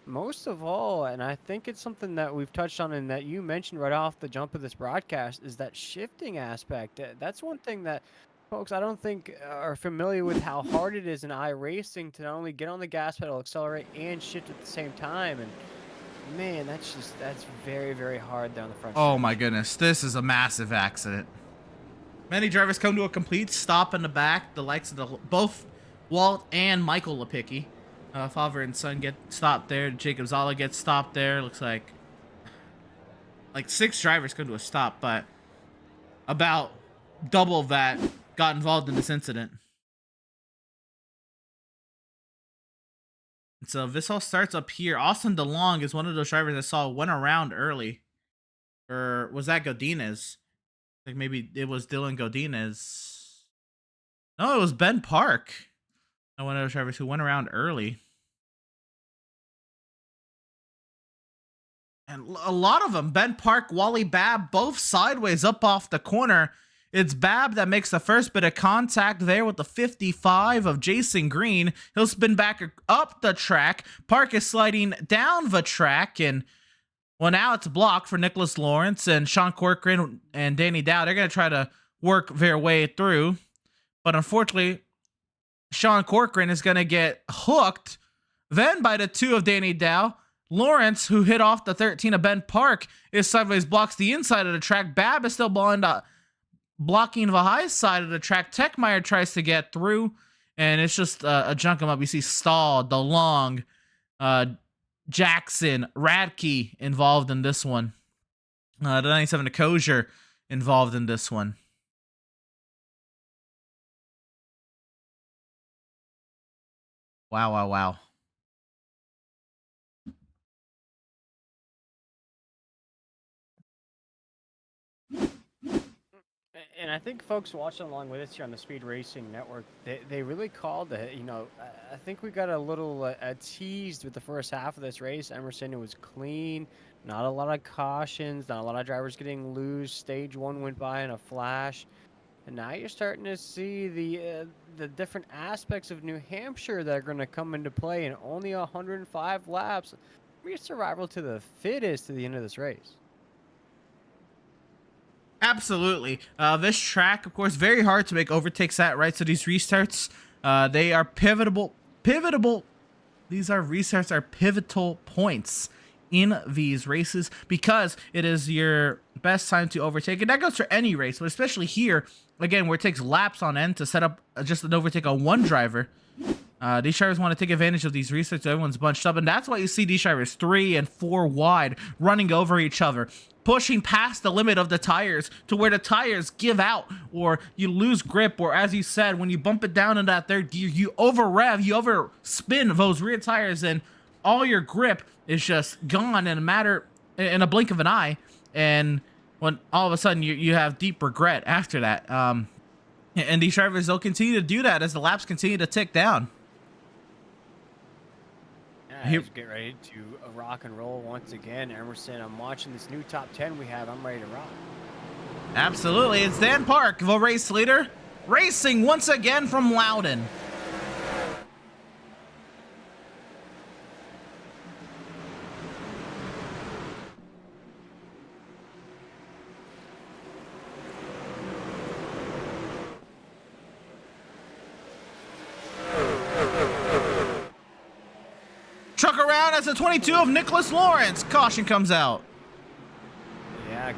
most of all, and I think it's something that we've touched on and that you mentioned right off the jump of this broadcast, is that shifting aspect. That's one thing that folks I don't think are familiar with how hard it is in iRacing to not only get on the gas pedal, accelerate, and shift at the same time. And man, that's very, very hard there on the front Oh stretch. my goodness, this is a massive accident. Many drivers come to a complete stop in the back. The likes of both Walt and Michael Lepicki. Father and son get stopped there. Jacob Zala gets stopped there. Looks like 6 drivers come to a stop, but about double of that got involved in this incident. And so this all starts up here. Austin DeLong is one of those drivers I saw went around early. Or was that Godinez? Like maybe it was Dylan Godinez. No, it was Ben Park. One of those drivers who went around early. And a lot of them, Ben Park, Wally Babb, both sideways up off the corner. It's Babb that makes the first bit of contact there with the 55 of Jason Green. He'll spin back up the track. Park is sliding down the track, and well, now it's blocked for Nicholas Lawrence and Sean Corcoran and Danny Dow. They're going to try to work their way through, but unfortunately, Sean Corcoran is going to get hooked then by the 2 of Danny Dow. Lawrence, who hit off the 13 of Ben Park, is sideways, blocks the inside of the track. Babb is still blocking the high side of the track. Techmeyer tries to get through, and it's just a junk 'em up. You see Stahl, DeLong, Jackson, Radke involved in this one. The 97 to Kosher involved in this one. Wow, wow, wow. And I think folks watching along with us here on the Speed Racing Network, they really called it. You know, I think we got a little teased with the first half of this race. Emerson, it was clean, not a lot of cautions, not a lot of drivers getting loose. Stage 1 went by in a flash. And now you're starting to see the different aspects of New Hampshire that are going to come into play in only 105 laps. We're survival to the fittest to the end of this race. Absolutely. This track, of course, very hard to make overtakes at, right? So these restarts, they are pivotal. These restarts are pivotal points in these races because it is your best time to overtake. And that goes for any race, but especially here, again, where it takes laps on end to set up just an overtake on one driver. These drivers want to take advantage of these restarts. So everyone's bunched up, and that's why you see these drivers 3 and 4 wide running over each other, pushing past the limit of the tires to where the tires give out or you lose grip, or as you said, when you bump it down in that third gear, you over rev, you over spin those rear tires, and all your grip is just gone in a blink of an eye. And when all of a sudden you have deep regret after that. And these drivers, they'll continue to do that as the laps continue to tick down. Let's get ready to rock and roll once again. Emerson, I'm watching this new top 10 we have. I'm ready to rock. Absolutely. It's Dan Park, the race leader, racing once again from Loudon. Truck around as the 22 of Nicholas Lawrence. Caution comes out. Yeah,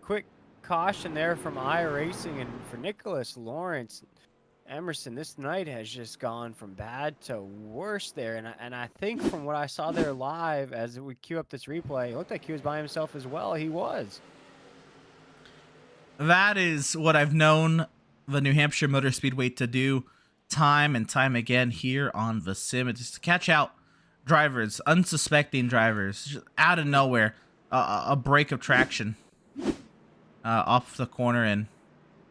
quick caution there from iRacing, and for Nicholas Lawrence. Emerson, this night has just gone from bad to worse there, and I think from what I saw there live as we queue up this replay, it looked like he was by himself as well. He was. That is what I've known the New Hampshire Motor Speedway to do time and time again here on the sim. It's just to catch out drivers, unsuspecting drivers, just out of nowhere, a break of traction off the corner, and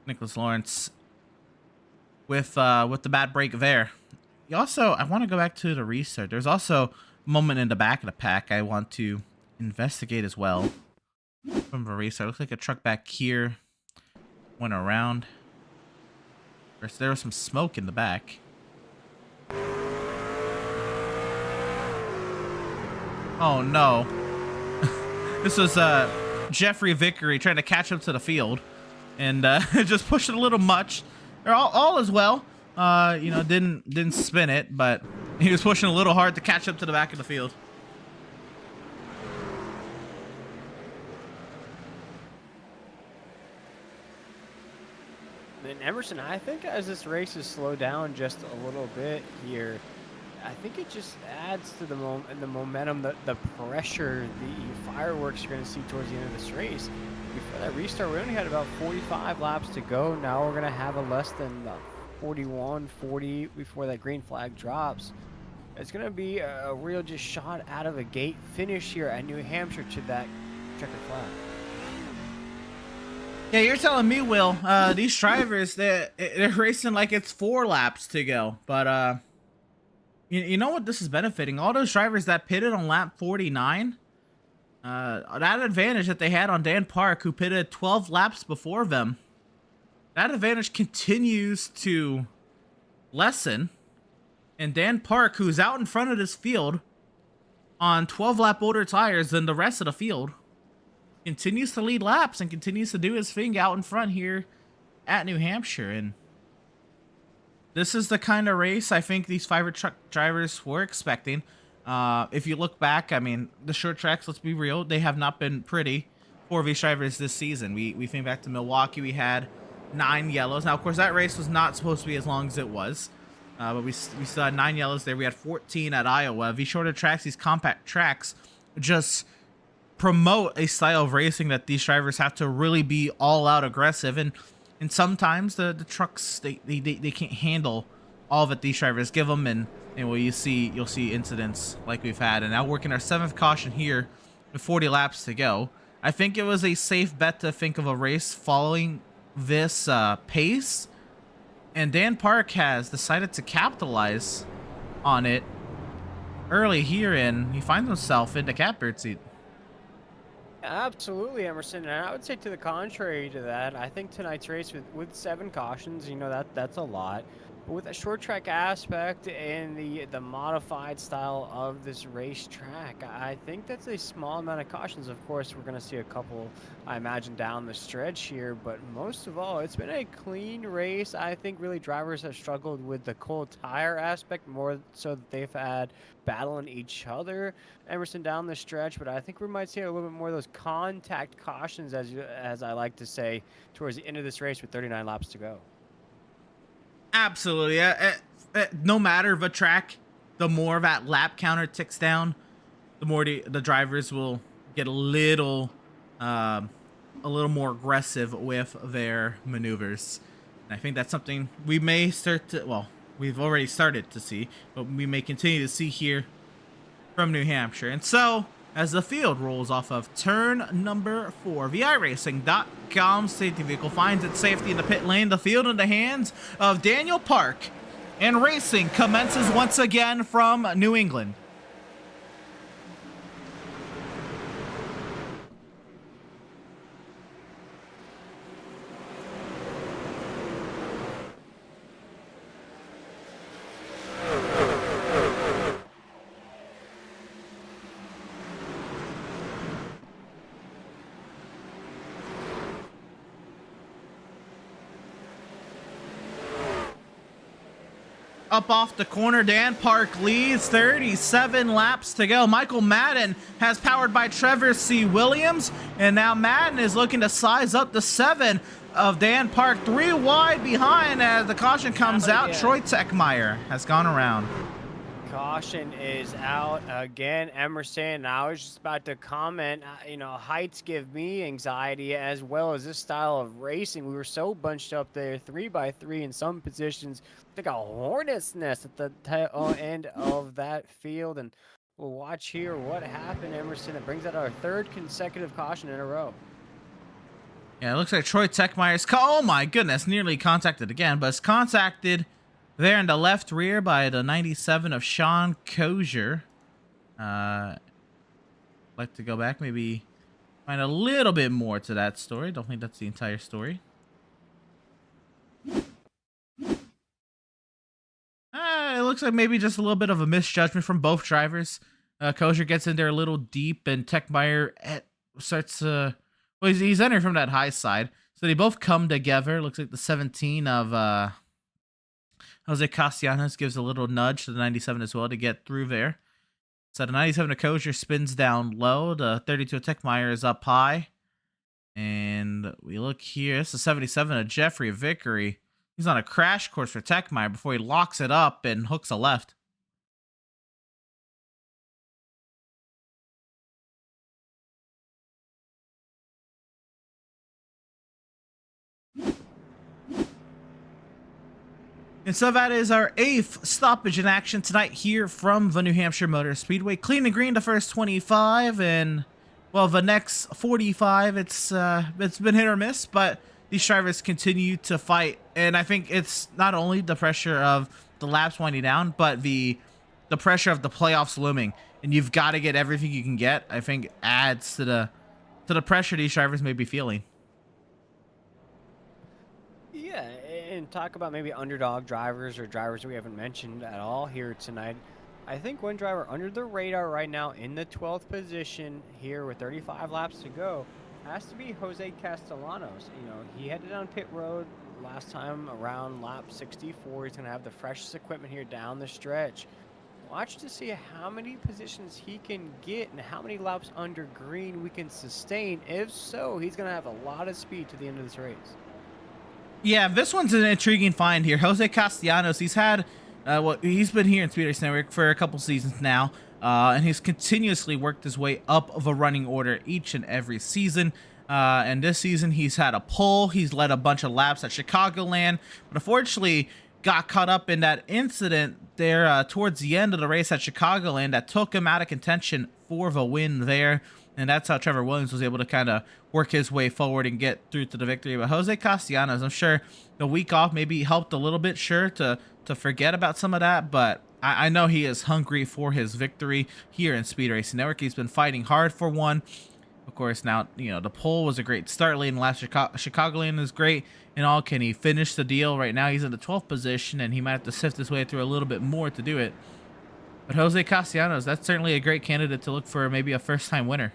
Nicholas Lawrence with the bad break there. You also, I want to go back to the restart. There's also a moment in the back of the pack I want to investigate as well from the restart. Looks like a truck back here went around. course, there was some smoke in the back. Oh no. This was Jeffrey Vickery trying to catch up to the field, and just pushed it a little much. They're all as well. You know, didn't spin it, but he was pushing a little hard to catch up to the back of the field. And Emerson, I think as this race has slowed down just a little bit here, I think it just adds to the momentum, the pressure, the fireworks you're going to see towards the end of this race. Before that restart, we only had about 45 laps to go. Now we're going to have a less than 41, 40 before that green flag drops. It's going to be a real just shot out of a gate finish here at New Hampshire to that checkered flag. Yeah, you're telling me, Will, these drivers, they're racing like it's 4 laps to go. But you know what this is benefiting? All those drivers that pitted on lap 49, that advantage that they had on Dan Park, who pitted 12 laps before them, that advantage continues to lessen. And Dan Park, who's out in front of this field on 12-lap older tires than the rest of the field, continues to lead laps and continues to do his thing out in front here at New Hampshire. And this is the kind of race I think these Fiverr truck drivers were expecting. If you look back, I mean, the short tracks, let's be real, they have not been pretty for these drivers this season. We think back to Milwaukee, we had 9 yellows. Now, of course, that race was not supposed to be as long as it was. But we still had 9 yellows there. We had 14 at Iowa. These shorter tracks, these compact tracks, just promote a style of racing that these drivers have to really be all out aggressive, and sometimes the trucks they can't handle all that these drivers give them, and well, you'll see incidents like we've had. And now working our 7th caution here with 40 laps to go. I think it was a safe bet to think of a race following this pace, and Dan Park has decided to capitalize on it early here, and he finds himself in the catbird seat. Absolutely, Emerson, and I would say to the contrary to that, I think tonight's race with 7 cautions, you know, that's a lot. But with a short track aspect and the modified style of this racetrack, I think that's a small amount of cautions. Of course, we're going to see a couple, I imagine, down the stretch here, but most of all, it's been a clean race. I think really drivers have struggled with the cold tire aspect more so that they've had battling each other, Emerson, down the stretch. But I think we might see a little bit more of those contact cautions, as I like to say, towards the end of this race with 39 laps to go. Absolutely. No matter the track, the more that lap counter ticks down, the more the drivers will get a little more aggressive with their maneuvers. And I think that's something we may start to, well, we've already started to see, but we may continue to see here from New Hampshire. And so, as the field rolls off of turn number 4, VIRacing.com safety vehicle finds its safety in the pit lane. The field in the hands of Daniel Park, and racing commences once again from New England. Up off the corner, Dan Park leads, 37 laps to go. Michael Madden has powered by Trevor C. Williams, and now Madden is looking to size up the 7 of Dan Park, 3 wide behind as the caution comes out. Yeah. Troy Techmeyer has gone around. Caution is out again, Emerson. I was just about to comment, you know, heights give me anxiety as well as this style of racing. We were so bunched up there, 3x3 in some positions, like a hornet's nest at the end of that field. And we'll watch here what happened, Emerson. It brings out our 3rd consecutive caution in a row. Yeah, it looks like Troy Techmeyer's, oh my goodness, nearly contacted again, but it's contacted there in the left rear by the 97 of Sean Kozier. Like to go back, maybe find a little bit more to that story. Don't think that's the entire story. looks like maybe just a little bit of a misjudgment from both drivers. Kosher gets in there a little deep, and Techmeyer starts well, he's entering from that high side. So they both come together. Looks like the 17 of Jose Castellanos gives a little nudge to the 97 as well to get through there. So the 97 of Kosher spins down low. The 32 of Techmeyer is up high. And we look here. This is 77 of Jeffrey Vickery. He's on a crash course for Techmeyer before he locks it up and hooks a left. And so that is our 8th stoppage in action tonight here from the New Hampshire Motor Speedway. Clean and green the first 25, and well, the next 45, it's been hit or miss, but these drivers continue to fight. And I think it's not only the pressure of the laps winding down, but the pressure of the playoffs looming. And you've got to get everything you can get. I think adds to the pressure these drivers may be feeling. Yeah, and talk about maybe underdog drivers or drivers we haven't mentioned at all here tonight. I think one driver under the radar right now in the 12th position here with 35 laps to go has to be Jose Castellanos. You know, he headed down pit road last time around lap 64. He's going to have the freshest equipment here down the stretch. Watch to see how many positions he can get and how many laps under green we can sustain. If so, he's going to have a lot of speed to the end of this race. Yeah, this one's an intriguing find here. Jose Castellanos, he's had, he's been here in Speed Race Network for a couple seasons now, and he's continuously worked his way up the running order each and every season. And this season, he's had a pole. He's led a bunch of laps at Chicagoland, but unfortunately got caught up in that incident there towards the end of the race at Chicagoland that took him out of contention for the win there. And that's how Trevor Williams was able to kind of work his way forward and get through to the victory. But Jose Castellanos, I'm sure the week off maybe helped a little bit, sure, to forget about some of that. But I know he is hungry for his victory here in Speed Racing Network. He's been fighting hard for one. Of course, now, you know, the pole was a great start late in last Chicagoland is great and all. Can he finish the deal? Right now, he's in the 12th position, and he might have to sift his way through a little bit more to do it. But Jose Castellanos, that's certainly a great candidate to look for maybe a first-time winner.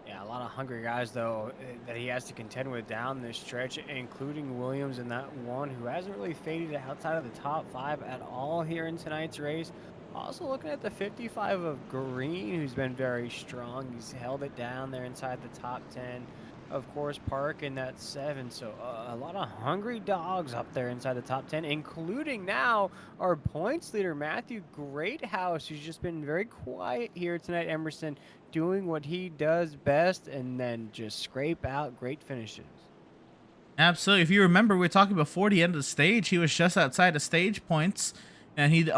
A lot of hungry guys, though, that he has to contend with down this stretch, including Williams and that one who hasn't really faded outside of the top 5 at all here in tonight's race. Also looking at the 55 of Green, who's been very strong. He's held it down there inside the top 10. Of course, Park in that 7. So a lot of hungry dogs up there inside the top 10, including now our points leader, Matthew Greathouse, who's just been very quiet here tonight, Emerson, doing what he does best and then just scrape out great finishes. Absolutely. If you remember, we were talking before the end of the stage, he was just outside of stage points, and he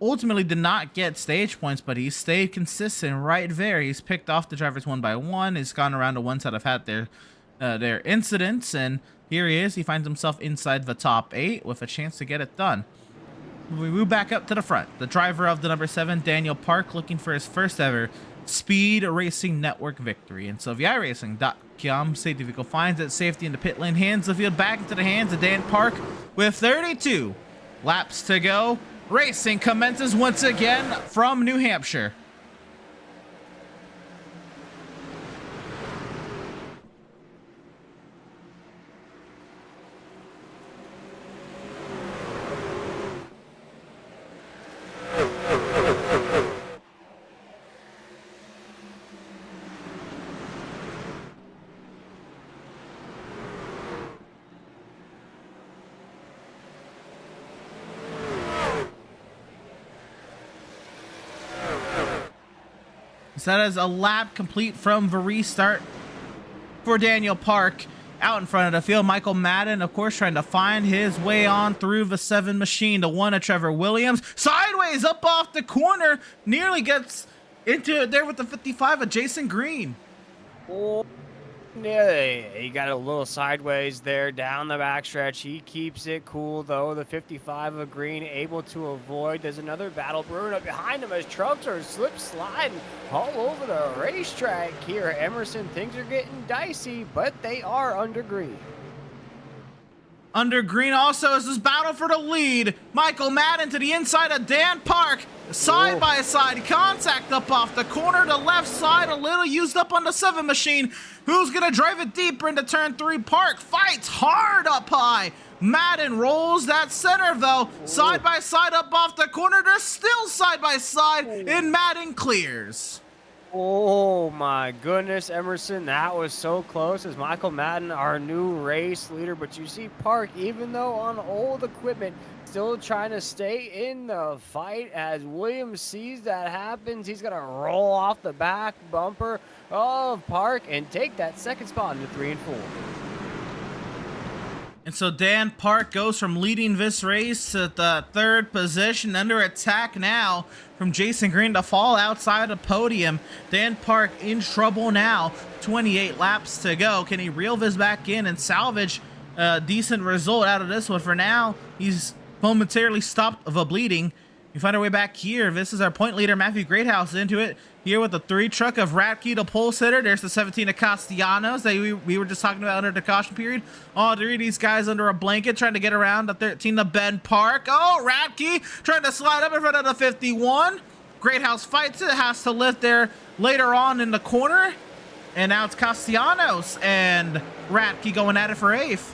ultimately did not get stage points, but he stayed consistent right there. He's picked off the drivers one by one. He's gone around the ones that have had their incidents, and here he is. He finds himself inside the top 8 with a chance to get it done. We move back up to the front. The driver of the number 7, Daniel Park, looking for his first ever Speed Racing Network victory. And so VIRacing.com safety vehicle finds it, safety in the pit lane, hands the field back into the hands of Dan Park with 32 laps to go. Racing commences once again from New Hampshire. So that is a lap complete from the restart for Daniel Park. Out in front of the field, Michael Madden, of course, trying to find his way on through the 7 machine. The 1 of Trevor Williams. Sideways up off the corner. Nearly gets into it there with the 55 of Jason Green. Oh, yeah, he got a little sideways there down the backstretch. He keeps it cool, though. The 55 of Green able to avoid. There's another battle brewing up behind him as trucks are slip sliding all over the racetrack here. Emerson, things are getting dicey, but they are under green. Under green also is this battle for the lead. Michael Madden to the inside of Dan Park. Side by side contact up off the corner. The left side a little used up on the 7 machine. Who's going to drive it deeper into turn 3? Park fights hard up high. Madden rolls that center though. Side by side up off the corner. They're still side by side and Madden clears. Oh my goodness, Emerson, that was so close as Michael Madden, our new race leader. But you see Park, even though on old equipment, still trying to stay in the fight. As Williams sees that happens, he's going to roll off the back bumper of Park and take that second spot into 3 and 4. And so Dan Park goes from leading this race to the 3rd position, under attack now from Jason Green to fall outside the podium. Dan Park in trouble now, 28 laps to go. Can he reel this back in and salvage a decent result out of this one? For now, he's momentarily stopped the bleeding. We find our way back here. This is our point leader, Matthew Greathouse, into it. Here with the 3 truck of Ratke, the pole sitter. There's the 17 of Castellanos that we were just talking about under the caution period. All 3 of these guys under a blanket trying to get around the 13 of Ben Park. Oh, Ratke trying to slide up in front of the 51. Greathouse fights it, has to lift there later on in the corner. And now it's Castellanos and Ratke going at it for 8th.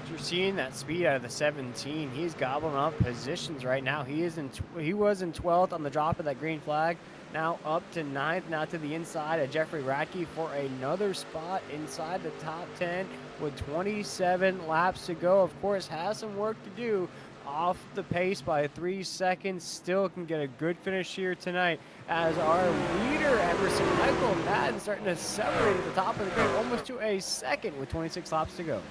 You're seeing that speed out of the 17. He's gobbling up positions right now. He was in 12th on the drop of that green flag. Now up to 9th, now to the inside of Jeffrey Ratke for another spot inside the top 10 with 27 laps to go. Of course, has some work to do, off the pace by 3 seconds. Still can get a good finish here tonight as our leader, Emerson Michael Madden, starting to separate at the top of the grid, almost to a second with 26 laps to go.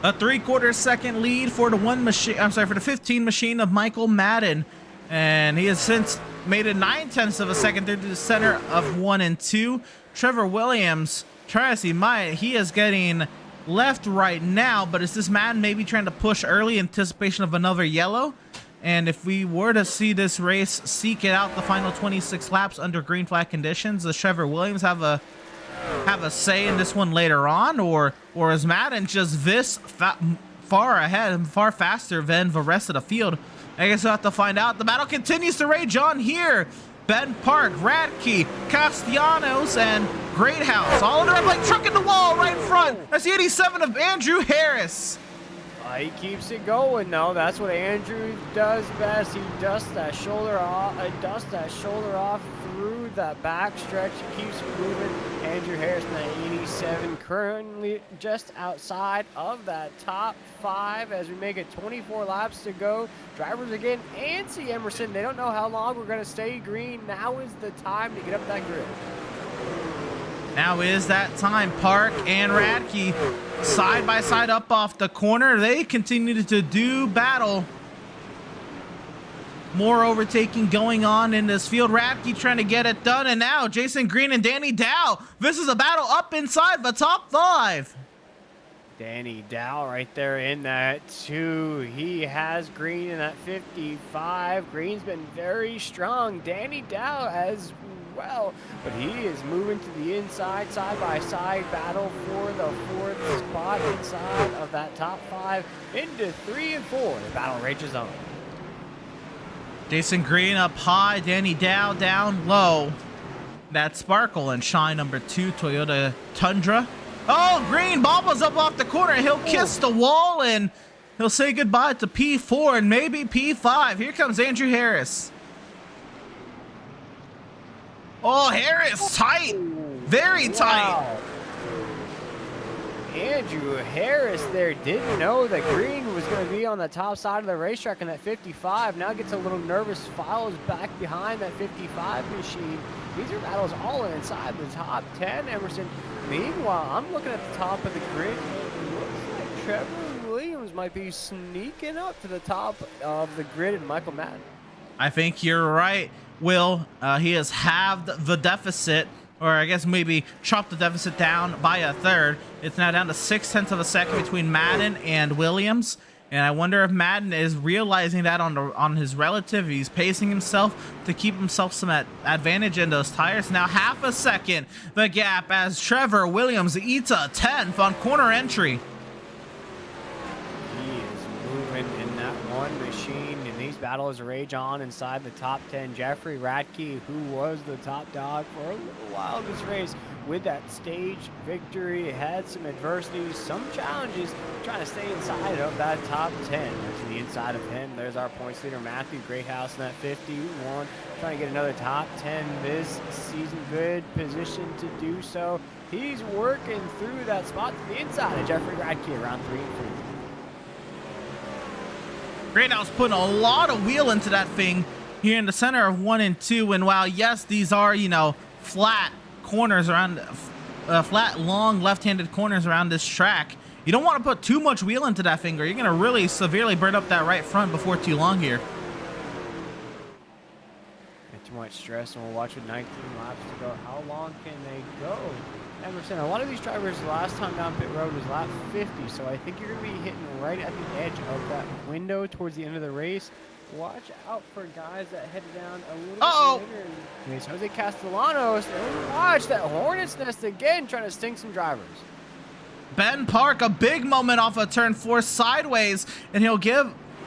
A 3/4 second lead for the 15 machine of Michael Madden. And he has since made it 9/10 of a second through the center of 1 and 2. Trevor Williams, try as he might, he is getting left right now, but is this Madden maybe trying to push early in anticipation of another yellow? And if we were to see this race seek it out the final 26 laps under green flag conditions, does Trevor Williams have a say in this one later on, or is Madden just this far ahead, far faster than the rest of the field? I guess we'll have to find out. The battle continues to rage on here. Ben Park, Ratke, Castellanos, and Greathouse all under like trucking the wall right in front. That's the 87 of Andrew Harris. He keeps it going though. That's what Andrew does best. He dusts that shoulder off through that back stretch. He keeps moving. Andrew Harris in that 87, currently just outside of that top 5 as we make it 24 laps to go. Drivers again antsy, Emerson. They don't know how long we're going to stay green. Now is the time to get up that grid. Now is that time. Park and Ratke side by side up off the corner. They continue to do battle. More overtaking going on in this field. Ratke trying to get it done. And now Jason Green and Danny Dow. This is a battle up inside the top 5. Danny Dow right there in that 2. He has Green in that 55. Green's been very strong. Danny Dow as well, but he is moving to the inside, side by side battle for the 4th spot inside of that top 5 into 3 and 4. The battle rages on. Jason Green up high, Danny Dow down low. That sparkle and shine number 2 Toyota Tundra. Oh, Green bobbles up off the corner. He'll kiss the wall and he'll say goodbye to P4 and maybe P5. Here comes Andrew Harris. Oh, Harris, tight. Very tight. Wow. Andrew Harris there didn't know that Green was going to be on the top side of the racetrack in that 55. Now gets a little nervous, follows back behind that 55 machine. These are battles all inside the top 10, Emerson. Meanwhile, I'm looking at the top of the grid. It looks like Trevor Williams might be sneaking up to the top of the grid and Michael Madden. I think you're right, Will. He has halved the deficit, or I guess maybe chopped the deficit down by a third. It's now down to 0.6 of a second between Madden and Williams. And I wonder if Madden is realizing that on his relative. He's pacing himself to keep himself some advantage in those tires. Now 0.5 second the gap as Trevor Williams eats a 10th on corner entry. battles rage on inside the top 10. Jeffrey Radke, who was the top dog for a little while this race, with that stage victory, had some adversities, some challenges, trying to stay inside of that top 10. And to the inside of him, there's our points leader, Matthew Greathouse, in that 51, trying to get another top 10 this season. Good position to do so. He's working through that spot to the inside of Jeffrey Radke around 3 and 4. Greathouse putting a lot of wheel into that thing here in the center of 1 and 2. And while, yes, these are, you know, flat corners around, flat, long, left-handed corners around this track, you don't want to put too much wheel into that thing, or you're going to really severely burn up that right front before too long here. Too much stress, and we'll watch with 19 laps to go. How long can they go? Emerson, a lot of these drivers last time down pit road was lap 50, so I think you're going to be hitting right at the edge of that window towards the end of the race. Watch out for guys that headed down a little bit later. It's Jose Castellanos, and watch that Hornet's Nest again, trying to sting some drivers. Ben Park, a big moment off of turn 4 sideways, and he'll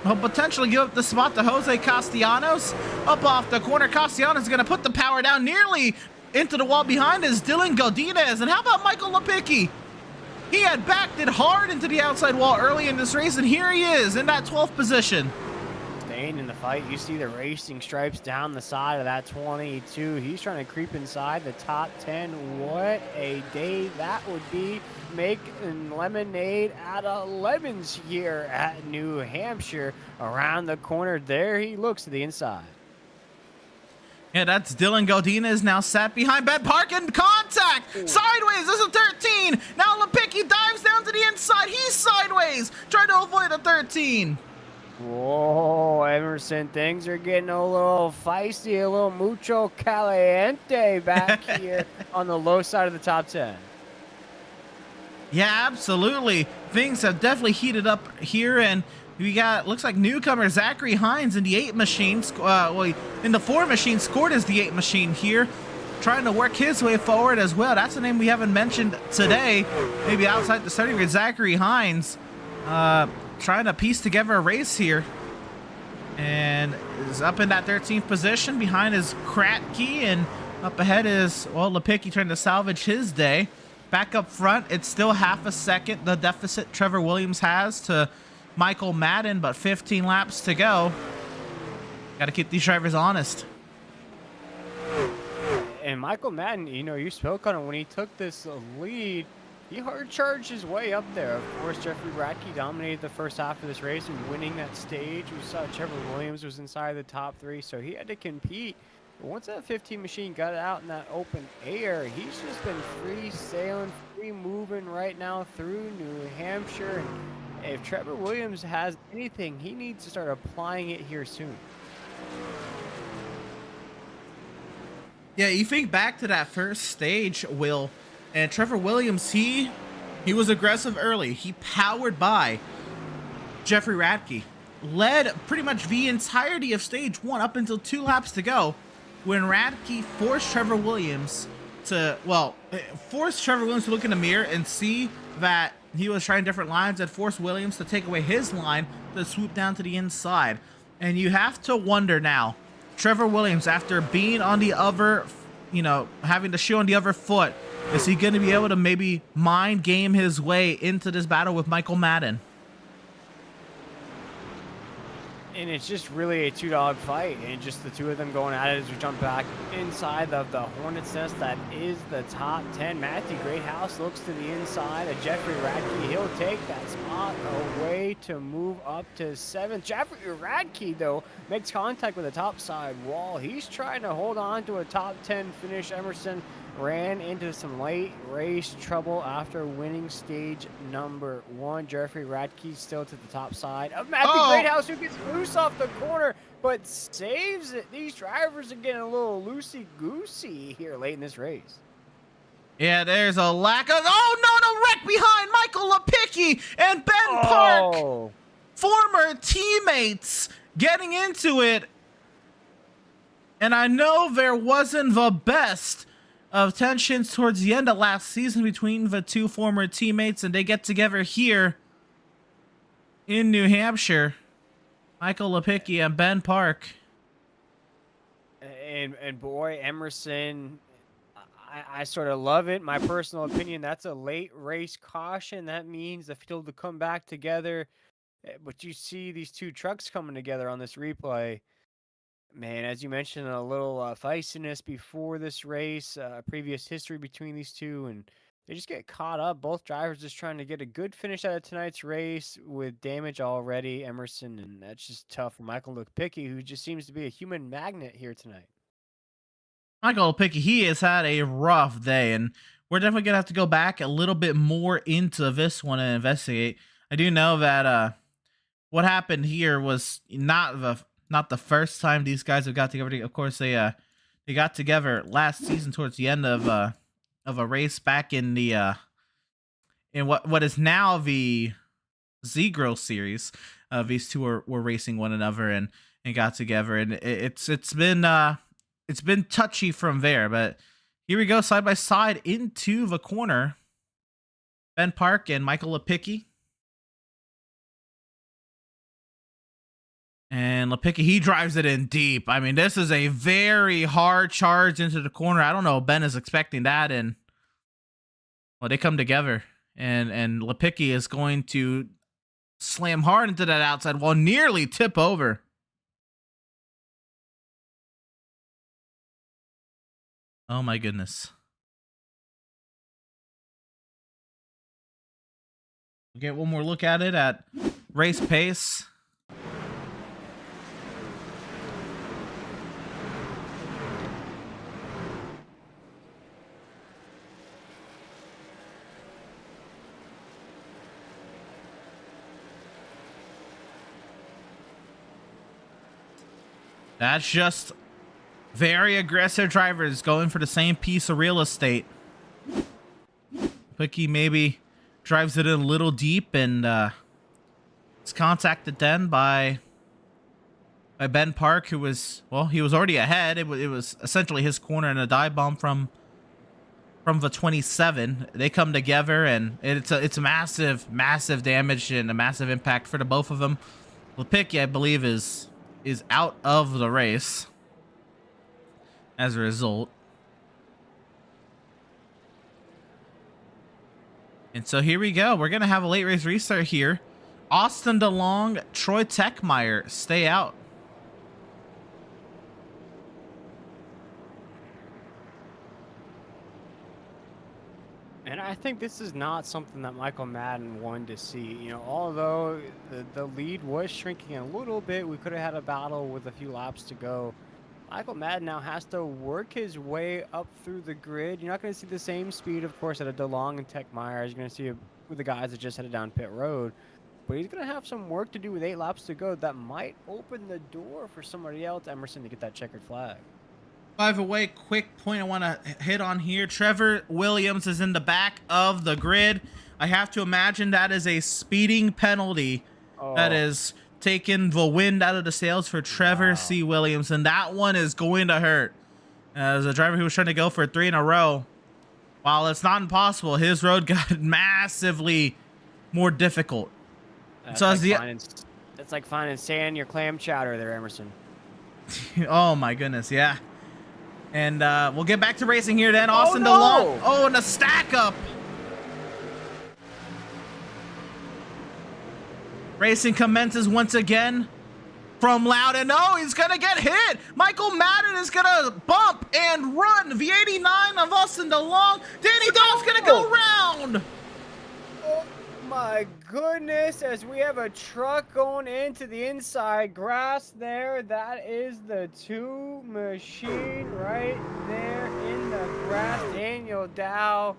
potentially give up the spot to Jose Castellanos. Up off the corner, Castellanos is going to put the power down nearly into the wall. Behind is Dylan Godinez. And how about Michael Lepicki? He had backed it hard into the outside wall early in this race, and here he is in that 12th position. Staying in the fight, you see the racing stripes down the side of that 22. He's trying to creep inside the top 10. What a day that would be. Making lemonade out of lemons here at New Hampshire. Around the corner there, he looks to the inside. Yeah, that's Dylan Godinez now sat behind Ben Park in contact. Ooh. Sideways, this is 13. Now Lepicki dives down to the inside. He's sideways, trying to avoid a 13. Whoa, Emerson, things are getting a little feisty, a little mucho caliente back here on the low side of the top 10. Yeah, absolutely. Things have definitely heated up here, and we got, looks like newcomer Zachary Hines in the 8 machine, in the 4 machine, scored as the 8 machine here, trying to work his way forward as well. That's a name we haven't mentioned today, maybe outside the starting grid. Zachary Hines trying to piece together a race here, and is up in that 13th position. Behind is Kratke, and up ahead is, well, Lepicki trying to salvage his day. Back up front, it's still half a second, the deficit Trevor Williams has to Michael Madden, but 15 laps to go. Got to keep these drivers honest. And Michael Madden, you know, you spoke on it when he took this lead. He hard charged his way up there. Of course, Jeffrey Radke dominated the first half of this race and winning that stage. We saw Trevor Williams was inside the top 3, so he had to compete. But once that 15 machine got out in that open air, he's just been free sailing, free moving right now through New Hampshire. And if Trevor Williams has anything, he needs to start applying it here soon. Yeah, you think back to that first stage, Will, and Trevor Williams, he was aggressive early. He powered by Jeffrey Radke, led pretty much the entirety of stage 1 up until 2 laps to go, when Radke forced Trevor Williams to, look in the mirror and see that he was trying different lines, and forced Williams to take away his line to swoop down to the inside. And you have to wonder now, Trevor Williams, after being on the other, having the shoe on the other foot, is he going to be able to maybe mind game his way into this battle with Michael Madden? And it's just really a 2-dog fight, and just the two of them going at it as we jump back inside of the Hornet's Nest. That is the top 10. Matthew Greathouse looks to the inside of Jeffrey Radke. He'll take that spot away to move up to 7th. Jeffrey Radke, though, makes contact with the top side wall. He's trying to hold on to a top 10 finish. Emerson ran into some late race trouble after winning stage number 1. Jeffrey Radke still to the top side of Matthew Greathouse, who gets loose off the corner, but saves it. These drivers are getting a little loosey-goosey here late in this race. Yeah, there's a lack of... Oh, no, wreck behind Michael Lepicki and Ben Park. Former teammates getting into it. And I know there wasn't the best of tensions towards the end of last season between the two former teammates, and they get together here in New Hampshire. Michael Lipicki and Ben Park. And boy, Emerson, I sort of love it. My personal opinion, that's a late race caution. That means the field to come back together. But you see these two trucks coming together on this replay. Man, as you mentioned, a little feistiness before this race, previous history between these two, and they just get caught up. Both drivers just trying to get a good finish out of tonight's race with damage already, Emerson, and that's just tough for Michael Lipicki, who just seems to be a human magnet here tonight. Michael Lipicki, he has had a rough day, and we're definitely going to have to go back a little bit more into this one and investigate. I do know that what happened here was not the first time these guys have got together. Of course, they got together last season towards the end of a race back in the in what is now the Z-Grill series. These two were racing one another and got together, and it's been touchy from there. But here we go, side by side into the corner. Ben Park and Michael Lipicki. And Lipicki, he drives it in deep. I mean, this is a very hard charge into the corner. I don't know if Ben is expecting that. And, well, they come together. And Lipicki is going to slam hard into that outside wall, nearly tip over. Oh, my goodness. We'll get one more look at it at race pace. That's just very aggressive drivers going for the same piece of real estate. Lipicki maybe drives it in a little deep, and it's contacted then by Ben Park, who was, well, he was already ahead. It was essentially his corner and a dive bomb from the 27. They come together, and it's a massive damage and a massive impact for the both of them. Lipicki, I believe, is out of the race as a result. And so here we go. We're going to have a late race restart here. Austin DeLong, Troy Techmeyer stay out. And I think this is not something that Michael Madden wanted to see. You know, although the lead was shrinking a little bit, we could have had a battle with a few laps to go. Michael Madden now has to work his way up through the grid. You're not going to see the same speed, of course, at a DeLong and Techmeyer as you're going to see with the guys that just headed down pit road. But he's going to have some work to do with 8 laps to go. That might open the door for somebody else, Emerson, to get that checkered flag. By the way, quick point I want to hit on here. Trevor Williams is in the back of the grid. I have to imagine that is a speeding penalty that is taking the wind out of the sails for Trevor C. Williams, and that one is going to hurt. As a driver who was trying to go for 3 in a row, while it's not impossible, his road got massively more difficult. That's like finding sand in your clam chowder there, Emerson. Oh my goodness, yeah. And we'll get back to racing here then. Austin DeLong. Oh, and a stack up. Racing commences once again from Loudon. Oh, he's going to get hit. Michael Madden is going to bump and run the 89 of Austin DeLong. Danny Dobbs going to go round. Oh my goodness, as we have a truck going into the inside grass there. That is the 2 machine right there in the grass. Daniel Dow.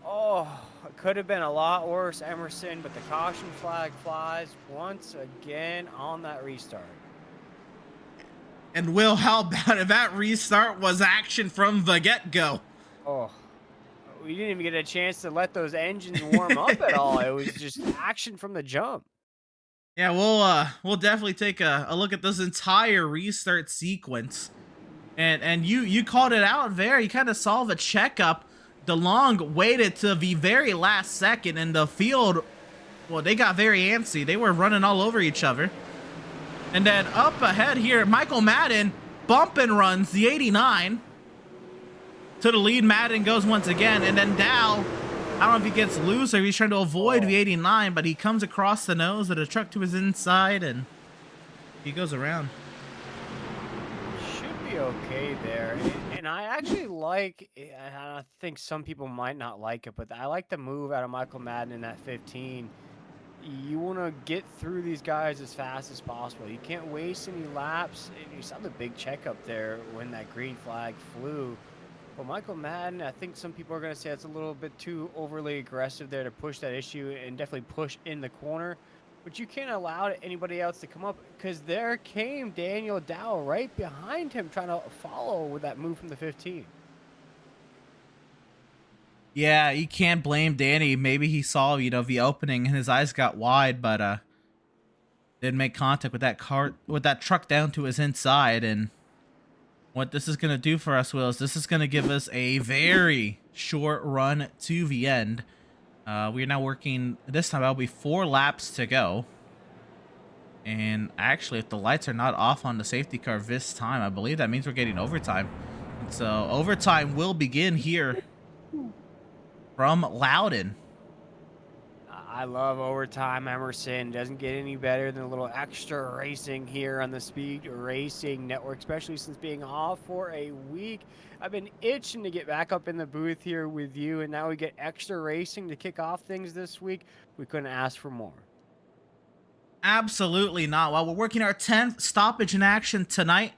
Oh, it could have been a lot worse, Emerson, but the caution flag flies once again on that restart. And Will, how about it? That restart was action from the get-go. Oh, we didn't even get a chance to let those engines warm up at all. It was just action from the jump. Yeah, we'll definitely take a look at this entire restart sequence. And you called it out there. You kind of saw the checkup. DeLong waited to the very last second, and the field, well, they got very antsy. They were running all over each other. And then up ahead here, Michael Madden bump and runs the 89 to the lead. Madden goes once again, and then Dow, I don't know if he gets loose or if he's trying to avoid the 89, but he comes across the nose of the truck to his inside, and he goes around. Should be okay there. And I actually like, and I think some people might not like it, but I like the move out of Michael Madden in that 15. You want to get through these guys as fast as possible. You can't waste any laps. And you saw the big check up there when that green flag flew. But Michael Madden, I think some people are going to say it's a little bit too overly aggressive there to push that issue and definitely push in the corner. But you can't allow anybody else to come up, because there came Daniel Dow right behind him trying to follow with that move from the 15. Yeah, you can't blame Danny. Maybe he saw, the opening and his eyes got wide, but didn't make contact with that truck down to his inside. And what this is going to do for us, Will, is this is going to give us a very short run to the end. We're now working, this time that'll be 4 laps to go. And actually, if the lights are not off on the safety car this time, I believe that means we're getting overtime. And so overtime will begin here from Loudon. I love overtime, Emerson. Doesn't get any better than a little extra racing here on the Speed Racing Network, especially since being off for a week. I've been itching to get back up in the booth here with you, and now we get extra racing to kick off things this week. We couldn't ask for more. Absolutely not. Well, we're working our 10th stoppage in action tonight.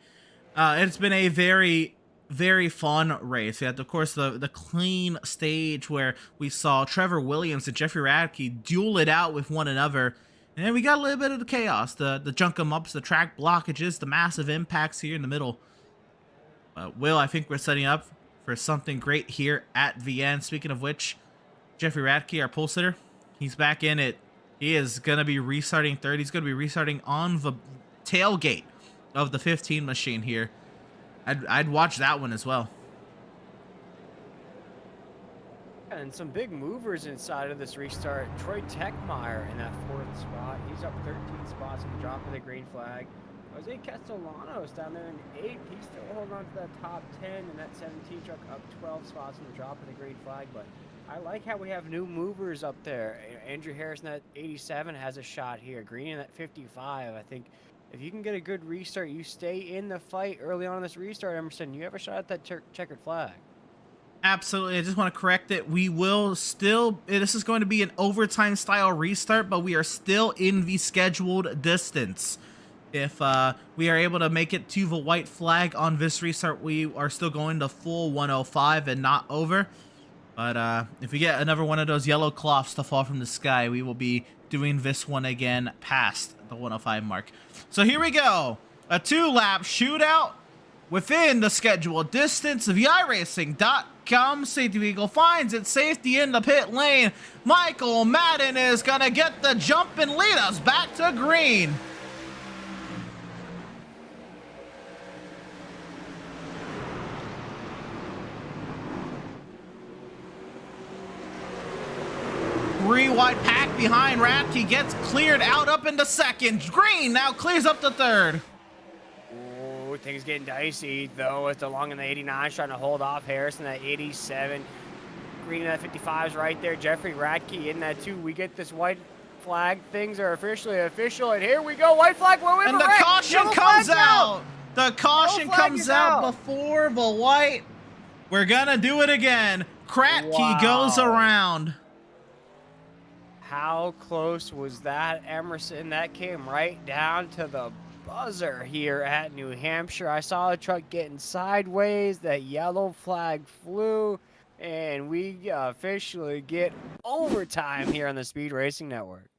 It's been a very, very fun race. We had, of course, the clean stage where we saw Trevor Williams and Jeffrey Radke duel it out with one another. And then we got a little bit of the chaos, the junk 'em ups, the track blockages, the massive impacts here in the middle. Will, I think we're setting up for something great here at the end. Speaking of which, Jeffrey Radke, our pole sitter, he's back in it. He is going to be restarting third. He's going to be restarting on the tailgate of the 15 machine here. I'd watch that one as well. And some big movers inside of this restart. Troy Techmeyer in that 4th spot. He's up 13 spots in the drop of the green flag. Jose Castellanos down there in 8th. He's still holding on to that top 10, and that 17 truck up 12 spots in the drop of the green flag. But I like how we have new movers up there. Andrew Harrison at 87 has a shot here. Green at 55. I think if you can get a good restart, you stay in the fight early on in this restart, Emerson, you have a shot at that checkered flag. Absolutely. I just want to correct it. We will still, this is going to be an overtime style restart, but we are still in the scheduled distance. If we are able to make it to the white flag on this restart, we are still going to full 105 and not over. But if we get another one of those yellow cloths to fall from the sky, we will be doing this one again past the 105 mark. So here we go. A 2-lap shootout within the scheduled distance of iRacing.com. Safety Eagle finds its safety in the pit lane. Michael Madden is going to get the jump and lead us back to green. Three-wide pack behind Radke gets cleared out up into second. Green now clears up to third. Ooh, things getting dicey though. It's along in the 89 trying to hold off Harrison at 87. Green in that 55 is right there. Jeffrey Radke in that 2. We get this white flag. Things are officially official, and here we go. White flag. Where we and the caution comes out. The caution comes out before the white. We're gonna do it again. Kratke goes around. How close was that, Emerson? That came right down to the buzzer here at New Hampshire. I saw a truck getting sideways. That yellow flag flew, and we officially get overtime here on the Speed Racing Network.